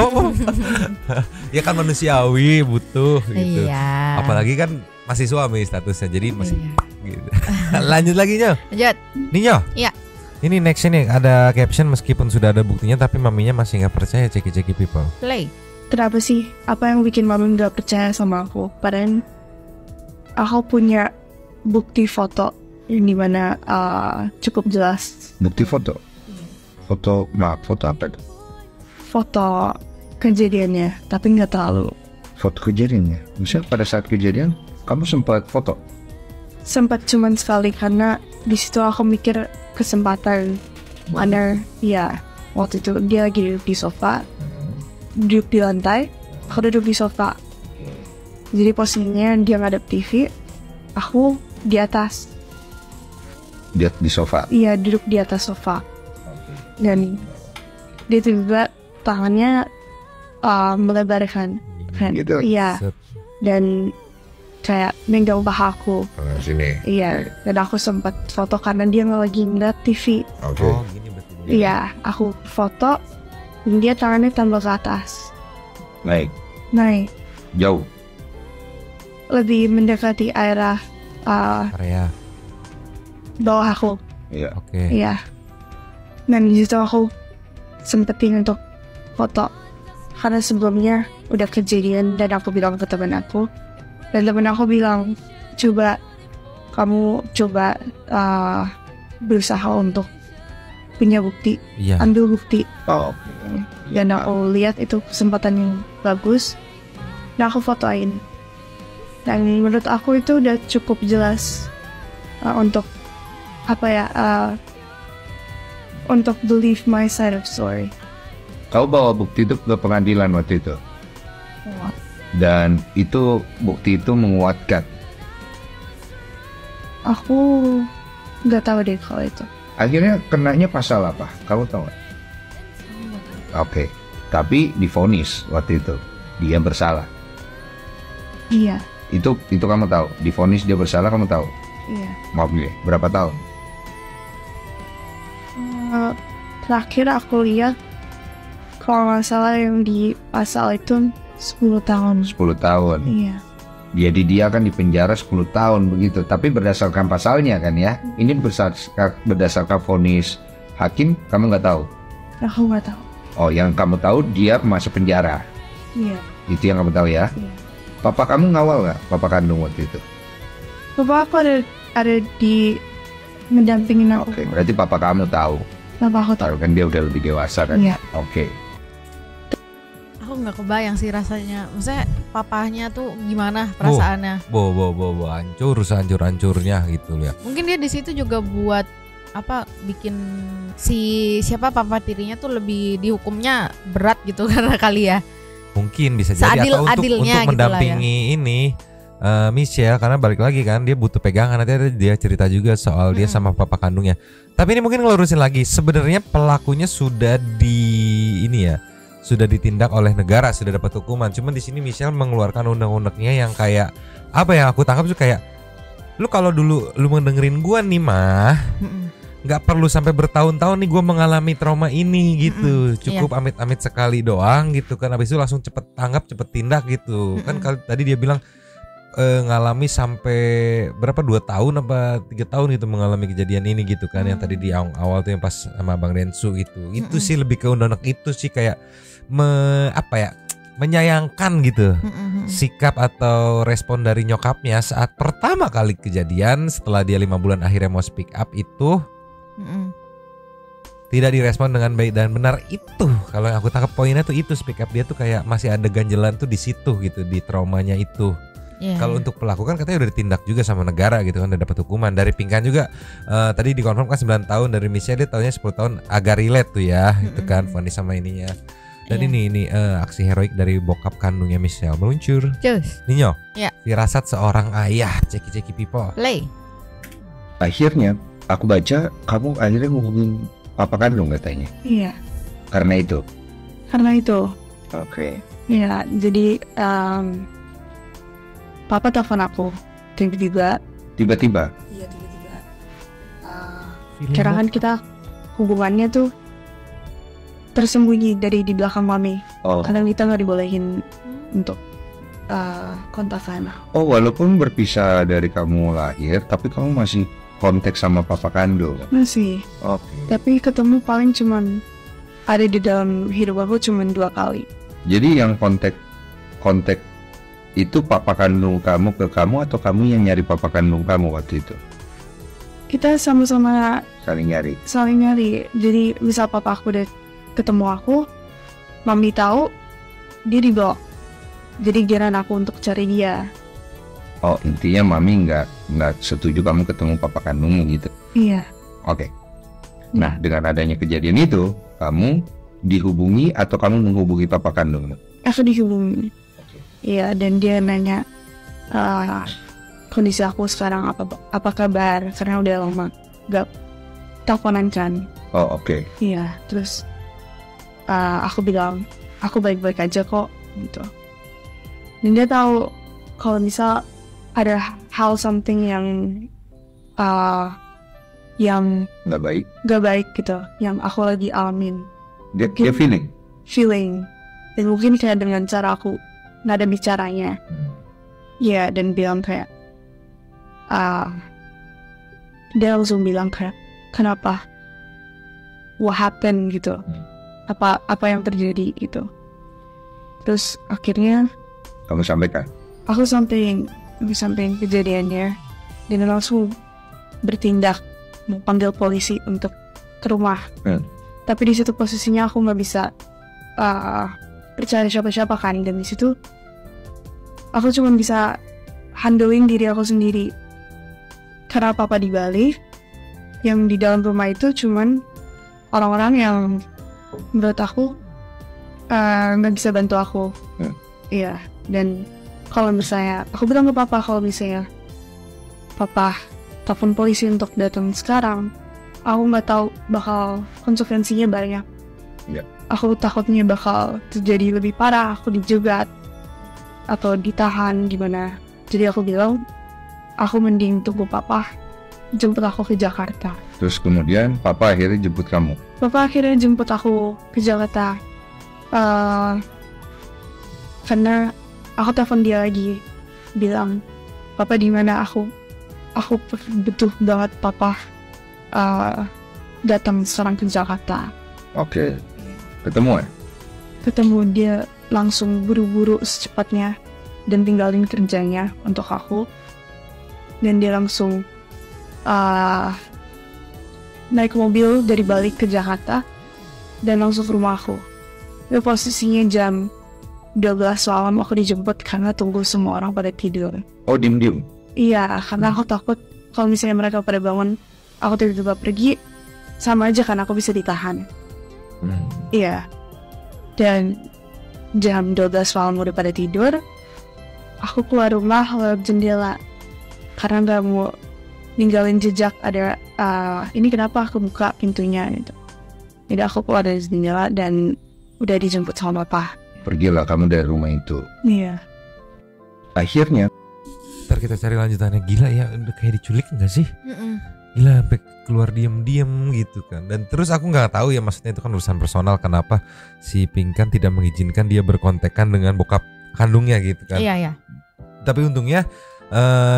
Ya kan manusiawi butuh gitu. Iya. Apalagi kan masih suami statusnya. Jadi masih gitu. Lanjut lagi Nyoh. Lanjut. Nih Nyoh. Iya. Ini next ini ada caption meskipun sudah ada buktinya tapi maminya masih nggak percaya. Ceki people. Play. Kenapa sih? Apa yang bikin mami gak percaya sama aku? Padahal aku punya bukti foto yang dimana cukup jelas. Bukti foto? Foto apa itu? Foto kejadiannya, tapi nggak terlalu. Foto kejadiannya? Misalnya pada saat kejadian, kamu sempat foto? Sempat cuman sekali karena di situ aku mikir kesempatan. Mana ya waktu itu dia lagi duduk di sofa, duduk di lantai, aku duduk di sofa. Jadi posisinya dia ngadep TV, aku di atas. Dia di sofa? Iya, duduk di atas sofa. Dan dia juga tangannya melebarkan kan? Gitu? Iya. Dan kayak megang paha aku. Sini. Iya, dan aku sempat foto karena dia lagi ngeliat TV. Oke. Oh, gini berarti. Iya, aku foto dan dia tangannya tambah ke atas. Naik. Jauh. Lebih mendekati area Area. bawah aku. Iya. Oke. Iya. Dan di situ aku sempetin untuk foto karena sebelumnya udah kejadian dan aku bilang ke teman aku. Dan temen aku bilang, kamu coba berusaha untuk punya bukti, Iya. ambil bukti. Oh. Dan aku lihat itu kesempatan yang bagus, dan aku fotoin. Dan menurut aku itu udah cukup jelas untuk untuk believe my side of story. Kau bawa bukti itu ke pengadilan waktu itu? Dan itu bukti itu menguatkan. Aku nggak tahu deh kalau itu. Akhirnya kenanya pasal apa? Kamu tahu nggak? Oke. Tapi divonis waktu itu dia bersalah. Iya. Itu kamu tahu. Divonis dia bersalah, kamu tahu. Iya. Oke. Berapa tahun? Terakhir aku lihat kalau nggak salah yang di pasal itu 10 tahun. 10 tahun. Iya. Jadi dia akan dipenjara 10 tahun begitu. Tapi berdasarkan pasalnya kan ya. Ini berdasarkan vonis hakim, kamu nggak tahu? Aku nggak tahu. Oh, yang kamu tahu dia masuk penjara. Iya. Itu yang kamu tahu ya? Iya. Papa kamu ngawal nggak? Papa kandung waktu itu? Bapak aku ada di mendampingin aku. Oke, berarti papa kamu tahu. Bapak aku tahu. Tahu kan dia udah lebih dewasa kan? Iya. Oke. Aku nggak kebayang sih rasanya. Maksudnya papahnya tuh gimana perasaannya? Hancur-hancurnya gitu ya. Mungkin dia di situ juga buat bikin siapa papa tirinya tuh lebih dihukumnya berat gitu karena kali ya. Mungkin bisa jadi atau untuk mendampingi ini Michelle, karena balik lagi kan dia butuh pegangan. Nanti dia cerita juga soal dia sama papa kandungnya. Tapi ini mungkin ngelurusin lagi, sebenarnya pelakunya sudah sudah ditindak oleh negara, sudah dapat hukuman. Cuman di sini Michelle mengeluarkan undang-undangnya yang kayak yang aku tangkap tuh kayak lu kalau dulu lu mendengerin gua nih mah nggak perlu sampai bertahun-tahun nih gua mengalami trauma ini gitu. Cukup amit-amit sekali doang gitu kan, habis itu langsung cepet tanggap, cepet tindak gitu. Kan tadi dia bilang ngalami sampai berapa 2 tahun apa 3 tahun gitu mengalami kejadian ini gitu kan. Yang tadi di awal tuh yang pas sama Bang Densu itu sih lebih ke undang-undang itu sih kayak menyayangkan gitu sikap atau respon dari nyokapnya saat pertama kali kejadian setelah dia 5 bulan akhirnya mau speak up itu tidak direspon dengan baik dan benar. Itu kalau yang aku tangkap poinnya tuh itu speak up dia tuh kayak masih ada ganjelan tuh di situ gitu, di traumanya itu. Kalau untuk pelaku kan katanya udah ditindak juga sama negara gitu kan, udah dapat hukuman. Dari Pinkan juga tadi dikonfirm kan 9 tahun, dari Michelle dia tahunya 10 tahun, agak relate tuh ya itu kan vonis sama ininya. Dan ini aksi heroik dari bokap kandungnya Michelle meluncur. Ninyo, firasat seorang ayah, ceki people. Akhirnya aku baca kamu akhirnya ngomongin papa kandung katanya. Iya. Karena itu. Oke. Iya, jadi papa telepon aku tiba-tiba. Tiba-tiba. Iya, tiba-tiba. Karena kan kita hubungannya tuh tersembunyi dari di belakang mami. Karena kita nggak dibolehin untuk kontakan. Oh, walaupun berpisah dari kamu lahir, tapi kamu masih kontak sama papa kandung. Masih. Oke. Tapi ketemu paling cuman ada di dalam hidup aku cuman 2 kali. Jadi yang kontak itu papa kandung kamu ke kamu atau kamu yang nyari papa kandung kamu waktu itu? Kita sama-sama Saling nyari. Jadi misal papa aku udah ketemu aku, mami tahu, dia dibawa. Jadi giliran aku untuk cari dia. Oh, intinya mami nggak setuju kamu ketemu papa kandungmu gitu. Iya. Oke. Nah, dengan adanya kejadian itu, kamu dihubungi atau kamu menghubungi papa kandungmu? Aku dihubungi. Iya, dan dia nanya kondisi aku sekarang apa kabar, karena udah lama gak teleponan kan. Oh, oke. Iya, terus aku bilang aku baik-baik aja kok gitu. Dan dia tahu kalau misal ada hal something yang nggak baik gitu, yang aku lagi alamin. Dia feeling. Dan mungkin kayak dengan cara aku nada bicaranya, ya, dan bilang kayak dia langsung bilang kayak kenapa, what happened gitu, apa yang terjadi gitu. Terus akhirnya kamu sampaikan? Aku sampaikan kejadiannya, dan langsung bertindak mau panggil polisi untuk ke rumah. Tapi di situ posisinya aku nggak bisa percaya siapa-siapa kan, dan di situ aku cuma bisa handling diri aku sendiri. Karena papa di Bali, yang di dalam rumah itu cuman orang-orang yang menurut aku nggak bisa bantu aku. Iya, dan kalau misalnya aku bilang ke papa kalau misalnya papa telepon polisi untuk datang sekarang, aku nggak tahu bakal konsekuensinya banyak. Aku takutnya bakal terjadi lebih parah, aku dijegat atau ditahan gimana. Jadi aku bilang aku mending tunggu papa jemput aku ke Jakarta. Terus kemudian papa akhirnya jemput kamu? Papa akhirnya jemput aku ke Jakarta karena aku telepon dia lagi, bilang papa di mana, aku butuh banget papa datang sekarang ke Jakarta. Oke. Ketemu ya? Ketemu, dia langsung buru-buru secepatnya dan tinggalin kerjanya untuk aku, dan dia langsung naik mobil dari Bali ke Jakarta dan langsung ke rumah aku. Dan posisinya jam 12 malam aku dijemput karena tunggu semua orang pada tidur. Oh, diem-diem? Iya, karena aku takut kalau misalnya mereka pada bangun, aku tiba-tiba pergi, sama aja kan aku bisa ditahan. Iya. Dan jam 12 malam udah pada tidur, aku keluar rumah lewat jendela karena gak mau ninggalin jejak ada ini kenapa aku buka pintunya gitu. Jadi aku keluar dari jendela dan udah dijemput sama papa. Pergilah kamu dari rumah itu. Iya. Akhirnya ntar kita cari lanjutannya. Gila ya, udah kayak diculik gak sih? Gila, sampai keluar diem-diem gitu kan. Dan terus aku nggak tahu ya, maksudnya itu kan urusan personal, kenapa si Pinkan tidak mengizinkan dia berkontekan dengan bokap kandungnya gitu kan. Iya. Tapi untungnya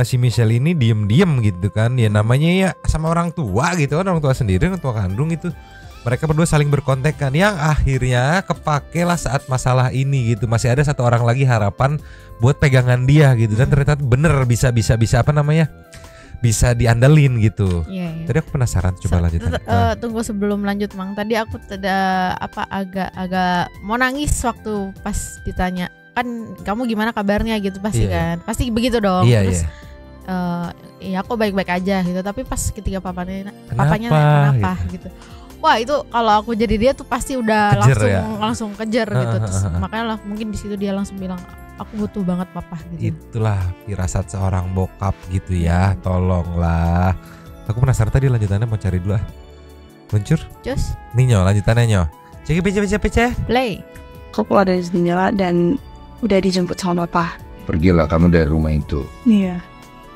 si Michelle ini diem-diem gitu kan. Ya namanya ya sama orang tua gitu kan, orang tua sendiri, orang tua kandung itu. Mereka berdua saling berkontekan, yang akhirnya kepake lah saat masalah ini gitu. Masih ada satu orang lagi harapan buat pegangan dia gitu. Dan ternyata bener bisa apa namanya, bisa diandelin gitu. Iya. Tadi aku penasaran, coba lanjut. Tunggu sebelum lanjut, Mang. Tadi aku agak mau nangis waktu pas ditanya, kan kamu gimana kabarnya gitu pasti kan. Pasti begitu dong. Terus iya aku baik-baik aja gitu. Tapi pas ketika papanya kenapa gitu. Wah, itu kalau aku jadi dia tuh pasti udah kejer, langsung kejar gitu. Terus makanya lah mungkin di situ dia langsung bilang aku butuh banget papa gitu. Itulah firasat seorang bokap gitu ya. Tolonglah. Aku penasaran tadi lanjutannya, mau cari dulu ah. Muncul? Cus. Nih Nyo, lanjutannya Nyo. Cek pece. Play. Aku keluar dari jendela dan udah dijemput sama papa. Pergilah kamu dari rumah itu. Iya.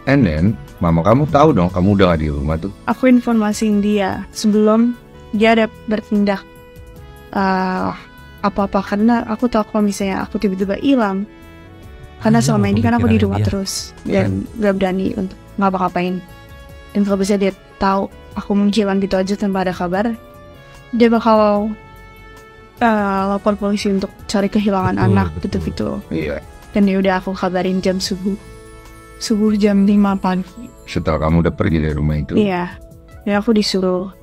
And then mama kamu tahu dong kamu udah gak di rumah tuh. Aku informasiin dia sebelum dia ada bertindak apa-apa, karena aku tahu kalau misalnya aku tiba-tiba hilang, karena selama ini kan aku di rumah terus dan gak berani untuk ngapa-ngapain. Dan kalau bisa dia tahu aku menghilang gitu aja tanpa ada kabar, dia bakal lapor polisi untuk cari kehilangan anak gitu. Iya. Dan ya udah aku kabarin jam subuh jam 5 pagi. Setelah kamu udah pergi dari rumah itu? Iya. Ya aku disuruh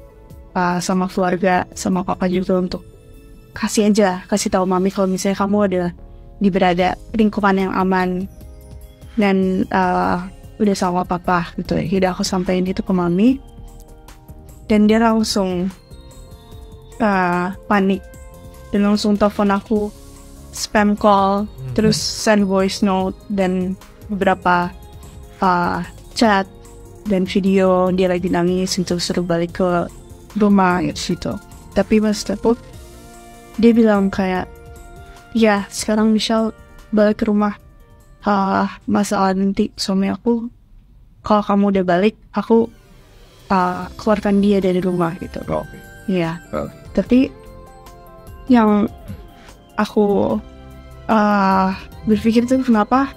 sama keluarga, sama papa juga untuk kasih tahu mami kalau misalnya kamu ada berada lingkungan yang aman dan udah sama papa gitu. Jadi aku sampein itu ke mami dan dia langsung panik dan langsung telepon aku, spam call, terus send voice note dan beberapa chat dan video dia lagi nangis untuk suruh balik ke rumah gitu. Tapi pas telepon dia bilang kayak, ya sekarang Michelle balik ke rumah, masalah nanti suami aku kalau kamu udah balik aku keluarkan dia dari rumah gitu. Iya. Tapi yang aku berpikir tuh kenapa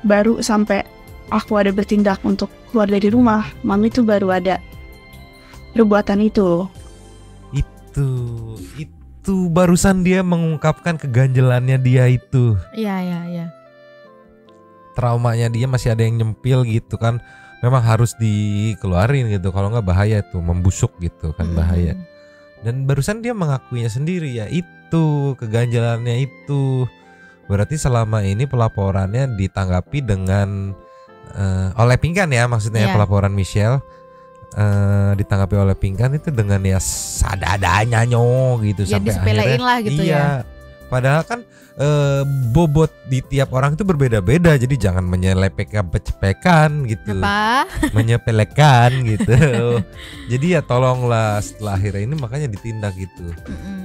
baru sampai aku ada bertindak untuk keluar dari rumah, mami tuh baru ada perbuatan itu. Itu barusan dia mengungkapkan keganjelannya dia itu. Iya. Traumanya dia masih ada yang nyempil gitu kan. Memang harus dikeluarin gitu. Kalau nggak bahaya tuh, membusuk gitu kan, bahaya. Dan barusan dia mengakuinya sendiri ya, itu keganjalannya itu. Berarti selama ini pelaporannya ditanggapi dengan oleh Pinkan ya, maksudnya pelaporan Michelle ditanggapi oleh Pinkan itu dengan ya sadadanya gitu ya, sampai disepelein akhirnya lah gitu ya. Padahal kan bobot di tiap orang itu berbeda-beda, jadi jangan menyepelekan gitu. Apa? Menyepelekan gitu. Jadi ya tolonglah setelah akhirnya ini makanya ditindak gitu.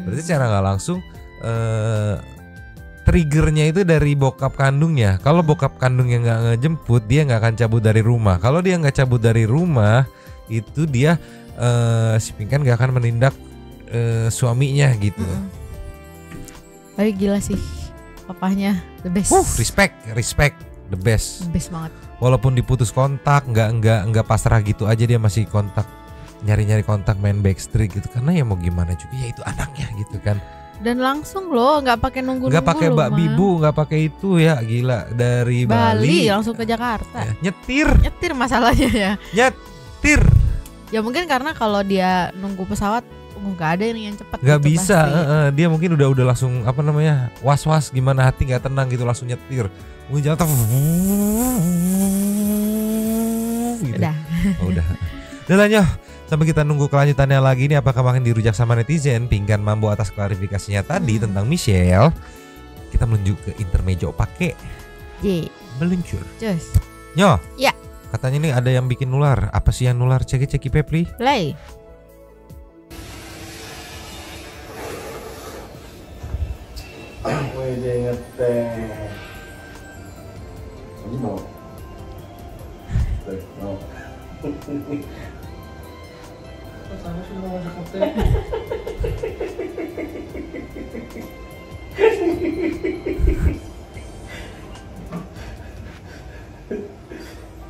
Berarti secara nggak langsung triggernya itu dari bokap kandungnya. Kalau bokap kandungnya nggak ngejemput, dia nggak akan cabut dari rumah. Kalau dia nggak cabut dari rumah, itu dia si Pinkan nggak akan menindak suaminya gitu. Tapi gila sih, papahnya the best. Respect, the best. The best banget. Walaupun diputus kontak, nggak pasrah gitu aja, dia masih kontak, nyari kontak, main backstreet gitu. Karena ya mau gimana juga, ya itu anaknya gitu kan. Dan langsung loh, nggak pakai nunggu-nunggu. Nggak pakai bibu, nggak pakai itu ya, gila, dari Bali langsung ke Jakarta. Ya, nyetir masalahnya ya. Nyetir. Ya mungkin karena kalau dia nunggu pesawat nggak ada yang cepat. Nggak gitu, bisa. Dia mungkin udah langsung was-was gimana, hati nggak tenang gitu, langsung nyetir. Mungkin jalan gitu. Udah. Udah lah Nyoh. Sampai kita nunggu kelanjutannya lagi nih, apakah makin dirujak sama netizen. Pinkan mampu atas klarifikasinya tadi tentang Michelle. Kita menuju ke intermezzo pakai meluncur. Nyoh. Ya. Katanya nih ada yang bikin nular. Apa sih yang nular? Ceki Pepli. Play. Wih, ngeteh. Ini mau. Mau. Sana sudah mau ngeteh.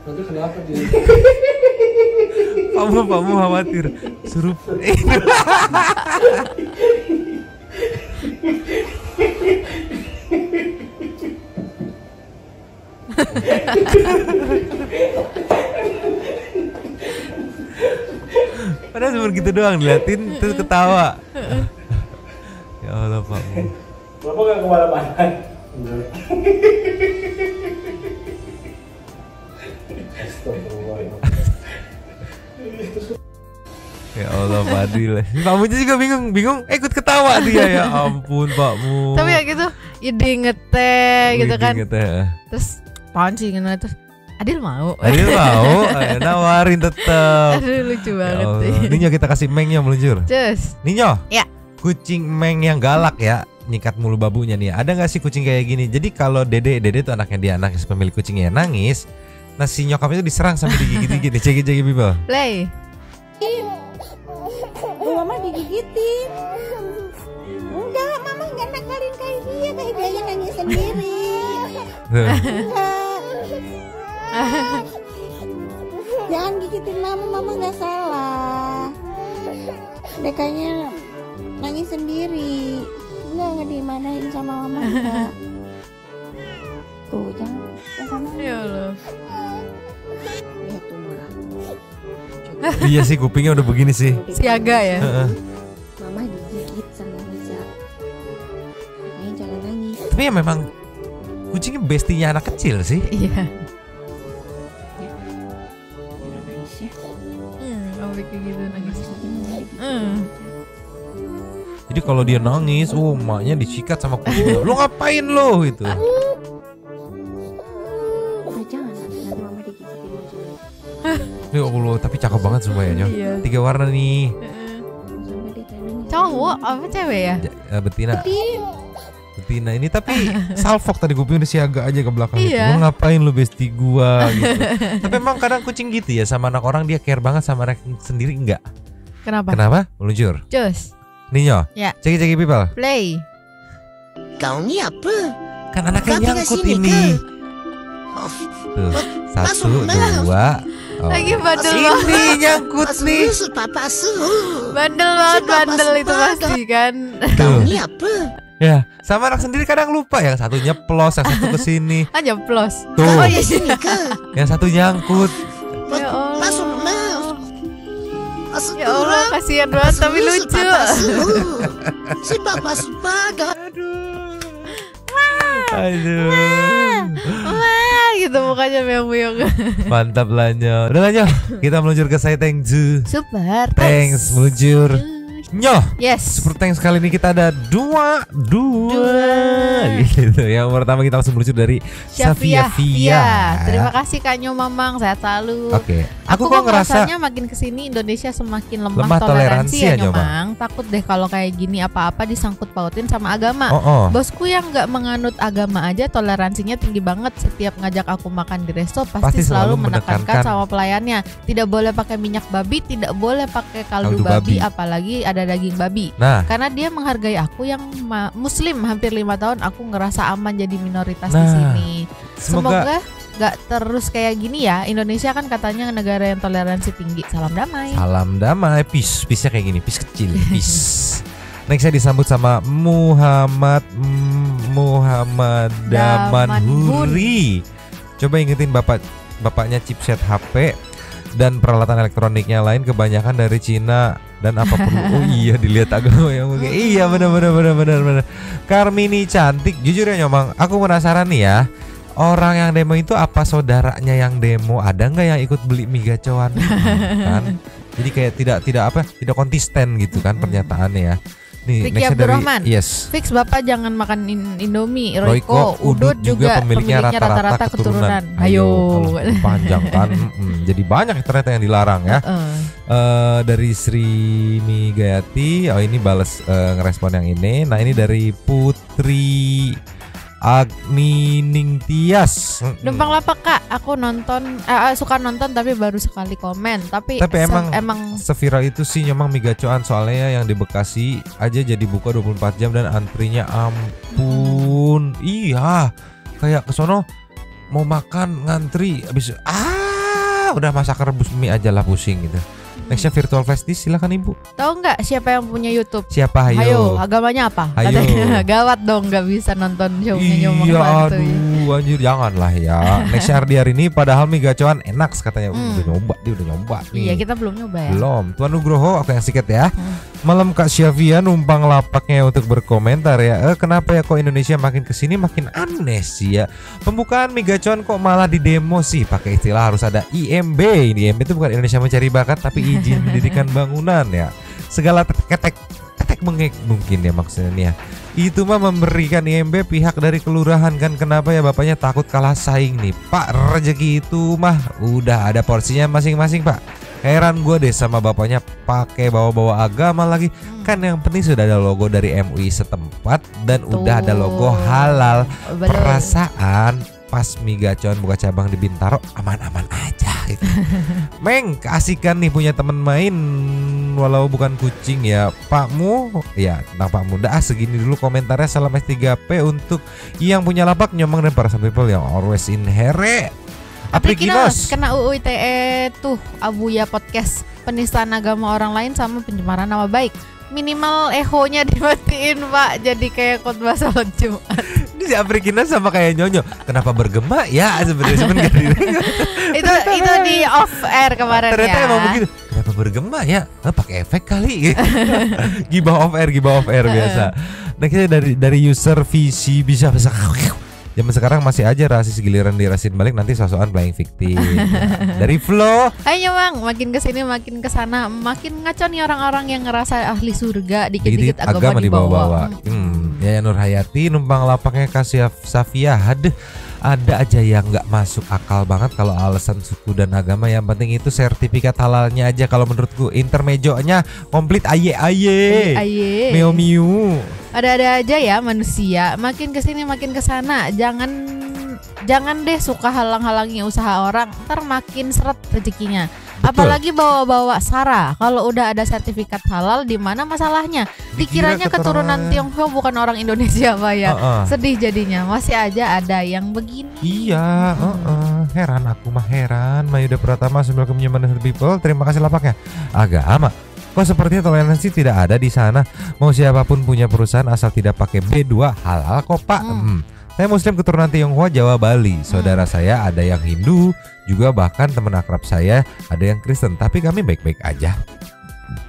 Nanti kenapa dia? Kamu khawatir. Suruh. Padahal cuma gitu doang, diliatin terus ketawa. Ya Allah Pakmu. Bapak gak kemana-mana. Ya Allah Fadil. Pakmu juga bingung ikut ketawa dia, ya ampun Pakmu. Tapi ya gitu, ide ngeteh gitu kan. Terus apaan sih gitu, terus Adil mau nawarin tetep. Aduh lucu banget sih. Ninyo kita kasih Mengnya meluncur. Cus. Ninyo. Ya. Kucing Meng yang galak ya, nyikat mulu babunya nih. Ada gak sih kucing kayak gini? Jadi kalau Dede tuh anaknya dia, anaknya pemilik kucingnya nangis, nah si nyokapnya tuh diserang sampai digigit-gigit. Ceki people. Play. Mama digigitin. Enggak, mama enggak nakalin kayak dia yang nangis sendiri. Enggak. Jangan gigitin mama nggak salah. Dekanya nangis sendiri, nggak dimanain sama mama enggak. Tuh, jangan ke sana. Ya Allah. Lihat tuh marah. Iya sih, kupingnya udah begini sih. Siaga ya. Mama digigit sama Riza. Makanya jangan nangis. Tapi ya memang kucingnya bestinya anak kecil sih. Iya. Jangan nangis ya. Sampai kayak gitu nangis. Jadi kalau dia nangis, emaknya disikat sama kucingnya. Lo ngapain lo gitu? Udah jangan nanti mama digigitin aja. Ya Allah, tapi cakep banget semuanya. Iya. 3 warna nih. Sampai dia kayak nangis. Cowok apa cewek ya? Betina. Betina ini tapi salfok tadi kuping udah siaga aja ke belakang. Iya. Lu ngapain lu besti gua gitu. Tapi emang kadang kucing gitu ya, sama anak orang dia care banget, sama anak sendiri enggak. Kenapa? Kenapa? Meluncur. Cus. Ninyo. Ya. Ceki people. Play. Kau ni apa? Kan anaknya Kau tinggal nyangkut sini ini. ke? Tuh, 1, 2. Lagi bandel Ini banget. nyangkut nih. Papa su. Bandel banget, bandel itu pasti kan. Kau Tuh. ni apa? Ya, sama anak sendiri kadang lupa, yang satu nyeplos, yang satu kesini. Aja plus. Tuh. Kau di sini ke? Yang satu nyangkut. Ya Allah. Masuk Ya Allah, kasihan banget tapi lucu. Si papa su baga. Aduh. Wah, gitu mukanya meong-meong. Mantap Lanyo. Udah Lanyo, kita meluncur ke saya thank you. Super. Thanks meluncur. Nyoh. Yes. Super thanks kali ini kita ada dua gitu. Yang pertama kita langsung meluncur dari Safia Via. Terima kasih Kak Nyo Mamang, sehat selalu. Oke. Aku kok ngerasanya makin kesini Indonesia semakin lemah toleransi ya Nyomang. Takut deh kalau kayak gini apa-apa disangkut pautin sama agama. Bosku yang nggak menganut agama aja toleransinya tinggi banget. Setiap ngajak aku makan di resto pasti selalu menekankan sama pelayannya. Tidak boleh pakai minyak babi, tidak boleh pakai kaldu babi, apalagi ada daging babi. Karena dia menghargai aku yang muslim hampir 5 tahun, aku ngerasa aman jadi minoritas di sini. Semoga gak terus kayak gini ya. Indonesia kan katanya negara yang toleransi tinggi. Salam damai. Salam damai. Peace-nya kayak gini, peace kecil. Peace. Next saya disambut sama Muhammad Damanhuri. Coba ingetin bapaknya chipset HP dan peralatan elektroniknya lain kebanyakan dari Cina dan apa perlu. Oh iya, dilihat agama yang mungkin. Iya benar. Karmini cantik. Jujur ya Nyomang, aku penasaran nih ya. Orang yang demo itu apa saudaranya yang demo? Ada nggak yang ikut beli mie gacoan? Kan? Jadi kayak tidak konsisten gitu kan pernyataannya ya. Nih, Riki Abdurrahman. Yes. Fix Bapak jangan makan Indomie. Royko Udut juga pemiliknya rata-rata keturunan. Ayo. Panjang kan. Jadi banyak ternyata yang dilarang ya. Dari Sri Migayati. Oh ini balas ngerespon yang ini. Nah ini dari Putri Agni Ningtyas. Numpang lapak Kak, aku nonton suka nonton tapi baru sekali komen. Tapi emang seviral itu sih Nyomang mie gacoan, soalnya yang di Bekasi aja jadi buka 24 jam dan antrinya ampun. Iya, kayak kesono mau makan ngantri habis udah masak rebus mie aja lah pusing gitu. Nextnya virtual flash disk, silakan Ibu. Tahu nggak siapa yang punya YouTube? Siapa? Hayo, agamanya apa? Hayo. Katanya gawat dong, nggak bisa nonton show-nya Nyomang. Iya, aduh, anjir janganlah ya. Nextnya Ardi hari ini padahal mie gacoan enak katanya. Dia udah nyoba nih. Iya, kita belum nyoba ya. Belum. Tuan Nugroho, aku yang sikat ya. Malam Kak Syafia numpang lapaknya untuk berkomentar ya. Kenapa ya kok Indonesia makin kesini makin aneh sih ya. Pembukaan mie gacoan kok malah di demo sih. Pakai istilah harus ada IMB. IMB itu bukan Indonesia Mencari Bakat, tapi izin mendirikan bangunan ya. Segala tetek mengek mungkin ya maksudnya nih ya. Itu mah memberikan IMB pihak dari kelurahan kan. Kenapa ya bapaknya takut kalah saing nih Pak? Rezeki itu mah udah ada porsinya masing-masing Pak. Heran gue deh sama bapaknya pakai bawa-bawa agama lagi. Kan yang penting sudah ada logo dari MUI setempat dan udah ada logo halal. Perasaan pas mie gacoan buka cabang di Bintaro aman-aman aja gitu. Meng, keasikan nih punya temen main walau bukan kucing ya. Pakmu ya, tentang Pakmu dah segini dulu komentarnya. Salam S3P untuk yang punya lapak Nyomang dan para people yang always in here. Aprikinos kena UU ITE tuh Abuya podcast penistaan agama orang lain sama pencemaran nama baik. Minimal ehonya dimatiin Pak, jadi kayak khotbah salat Jumat. Ini si Afrikina sama kayak Nyonyo. Kenapa bergema ya sebenarnya itu di off air kemarin ternyata ya. Emang begitu. Kenapa bergema ya? Pakai efek kali. Gibah off air biasa. Nah kita dari user visi bisa zaman sekarang masih aja rasis, giliran dirasin balik nanti sosokan playing victim. Dari Flo, ayo Bang, makin kesini makin kesana makin ngaco nih orang-orang yang ngerasa ahli surga, dikit-dikit agama dibawa. Ya Nur Hayati numpang lapaknya kasih Safia. Ada aja yang nggak masuk akal banget kalau alasan suku dan agama. Yang penting itu sertifikat halalnya aja. Kalau menurutku intermejonya komplit aye meo miu. Ada-ada aja ya manusia. Makin kesini makin kesana. Jangan deh suka halang-halangi usaha orang. Ntar makin seret rezekinya. Betul. Apalagi bawa-bawa sara. Kalau udah ada sertifikat halal, di mana masalahnya? Dikiranya keturunan Tionghoa bukan orang Indonesia Pak ya. Sedih jadinya. Masih aja ada yang begini. Iya, heran aku mah heran. Mayuda Pratama, Assalamualaikum Human People. Terima kasih lapaknya. Agama. Kok sepertinya toleransi tidak ada di sana. Mau siapapun punya perusahaan asal tidak pakai B2 halal kok Pak. Saya Muslim keturunan Tionghoa, Jawa, Bali. Saudara saya ada yang Hindu, juga bahkan teman akrab saya ada yang Kristen. Tapi kami baik-baik aja.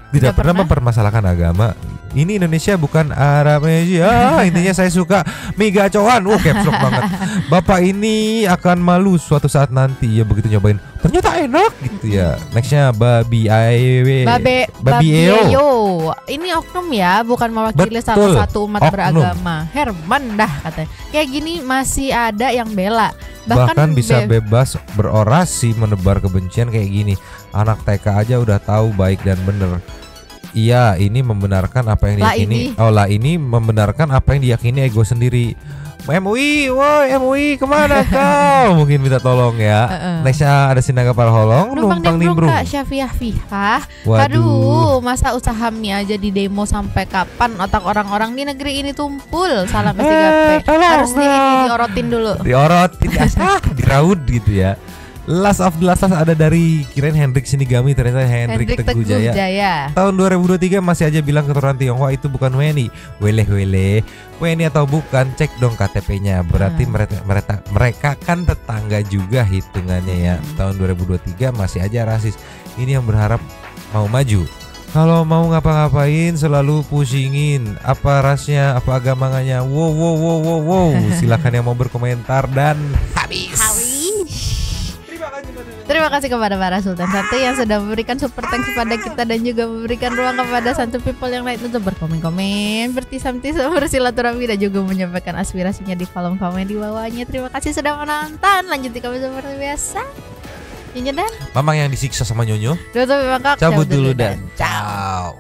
Tidak pernah mempermasalahkan agama. Ini Indonesia bukan Arabesia. Intinya saya suka mie gacoan. Caps lock banget. Bapak ini akan malu suatu saat nanti ya begitu nyobain. Ternyata enak gitu ya. Nextnya Babi Eo. Ini oknum ya, bukan mewakili salah satu umat beragama. Herman dah katanya. Kayak gini masih ada yang bela. Bahkan bisa bebas berorasi menebar kebencian kayak gini. Anak TK aja udah tahu baik dan benar. Iya, ini membenarkan apa yang diyakini. Ini membenarkan apa yang diyakini ego sendiri. MUI, woi MUI kemana kau? Mungkin minta tolong ya. Nextnya ada Sinaga Parholong, numpang nimbrung. Kak Syafiah Fihah. Aduh, masa usaha mie aja di demo sampai kapan otak orang-orang di negeri ini tumpul? Salam S3P. Harus diorotin dulu. Diorotin, diraud gitu ya. Last of the last ada dari kirain Hendrik Sinigami, ternyata Hendrik Teguh Jaya. Tahun 2023 masih aja bilang keturunan Tionghoa itu bukan WNI. WNI atau bukan, cek dong KTP-nya. Berarti mereka kan tetangga juga hitungannya ya. Tahun 2023 masih aja rasis. Ini yang berharap mau maju. Kalau mau ngapa-ngapain selalu pusingin apa rasnya, apa agamanya. Wow. Silakan yang mau berkomentar dan habis. Terima kasih kepada para Sultan Santu yang sudah memberikan super thanks kepada kita dan juga memberikan ruang kepada Santu People yang lain untuk berkomen-komen, bertisam-tisam, bersilaturahmi dan juga menyampaikan aspirasinya di kolom komen di bawahnya. Terima kasih sudah menonton. Lanjuti kami seperti biasa. Nyonya dan Mamang yang disiksa sama Nyonyo. Cabut dulu dan ciao.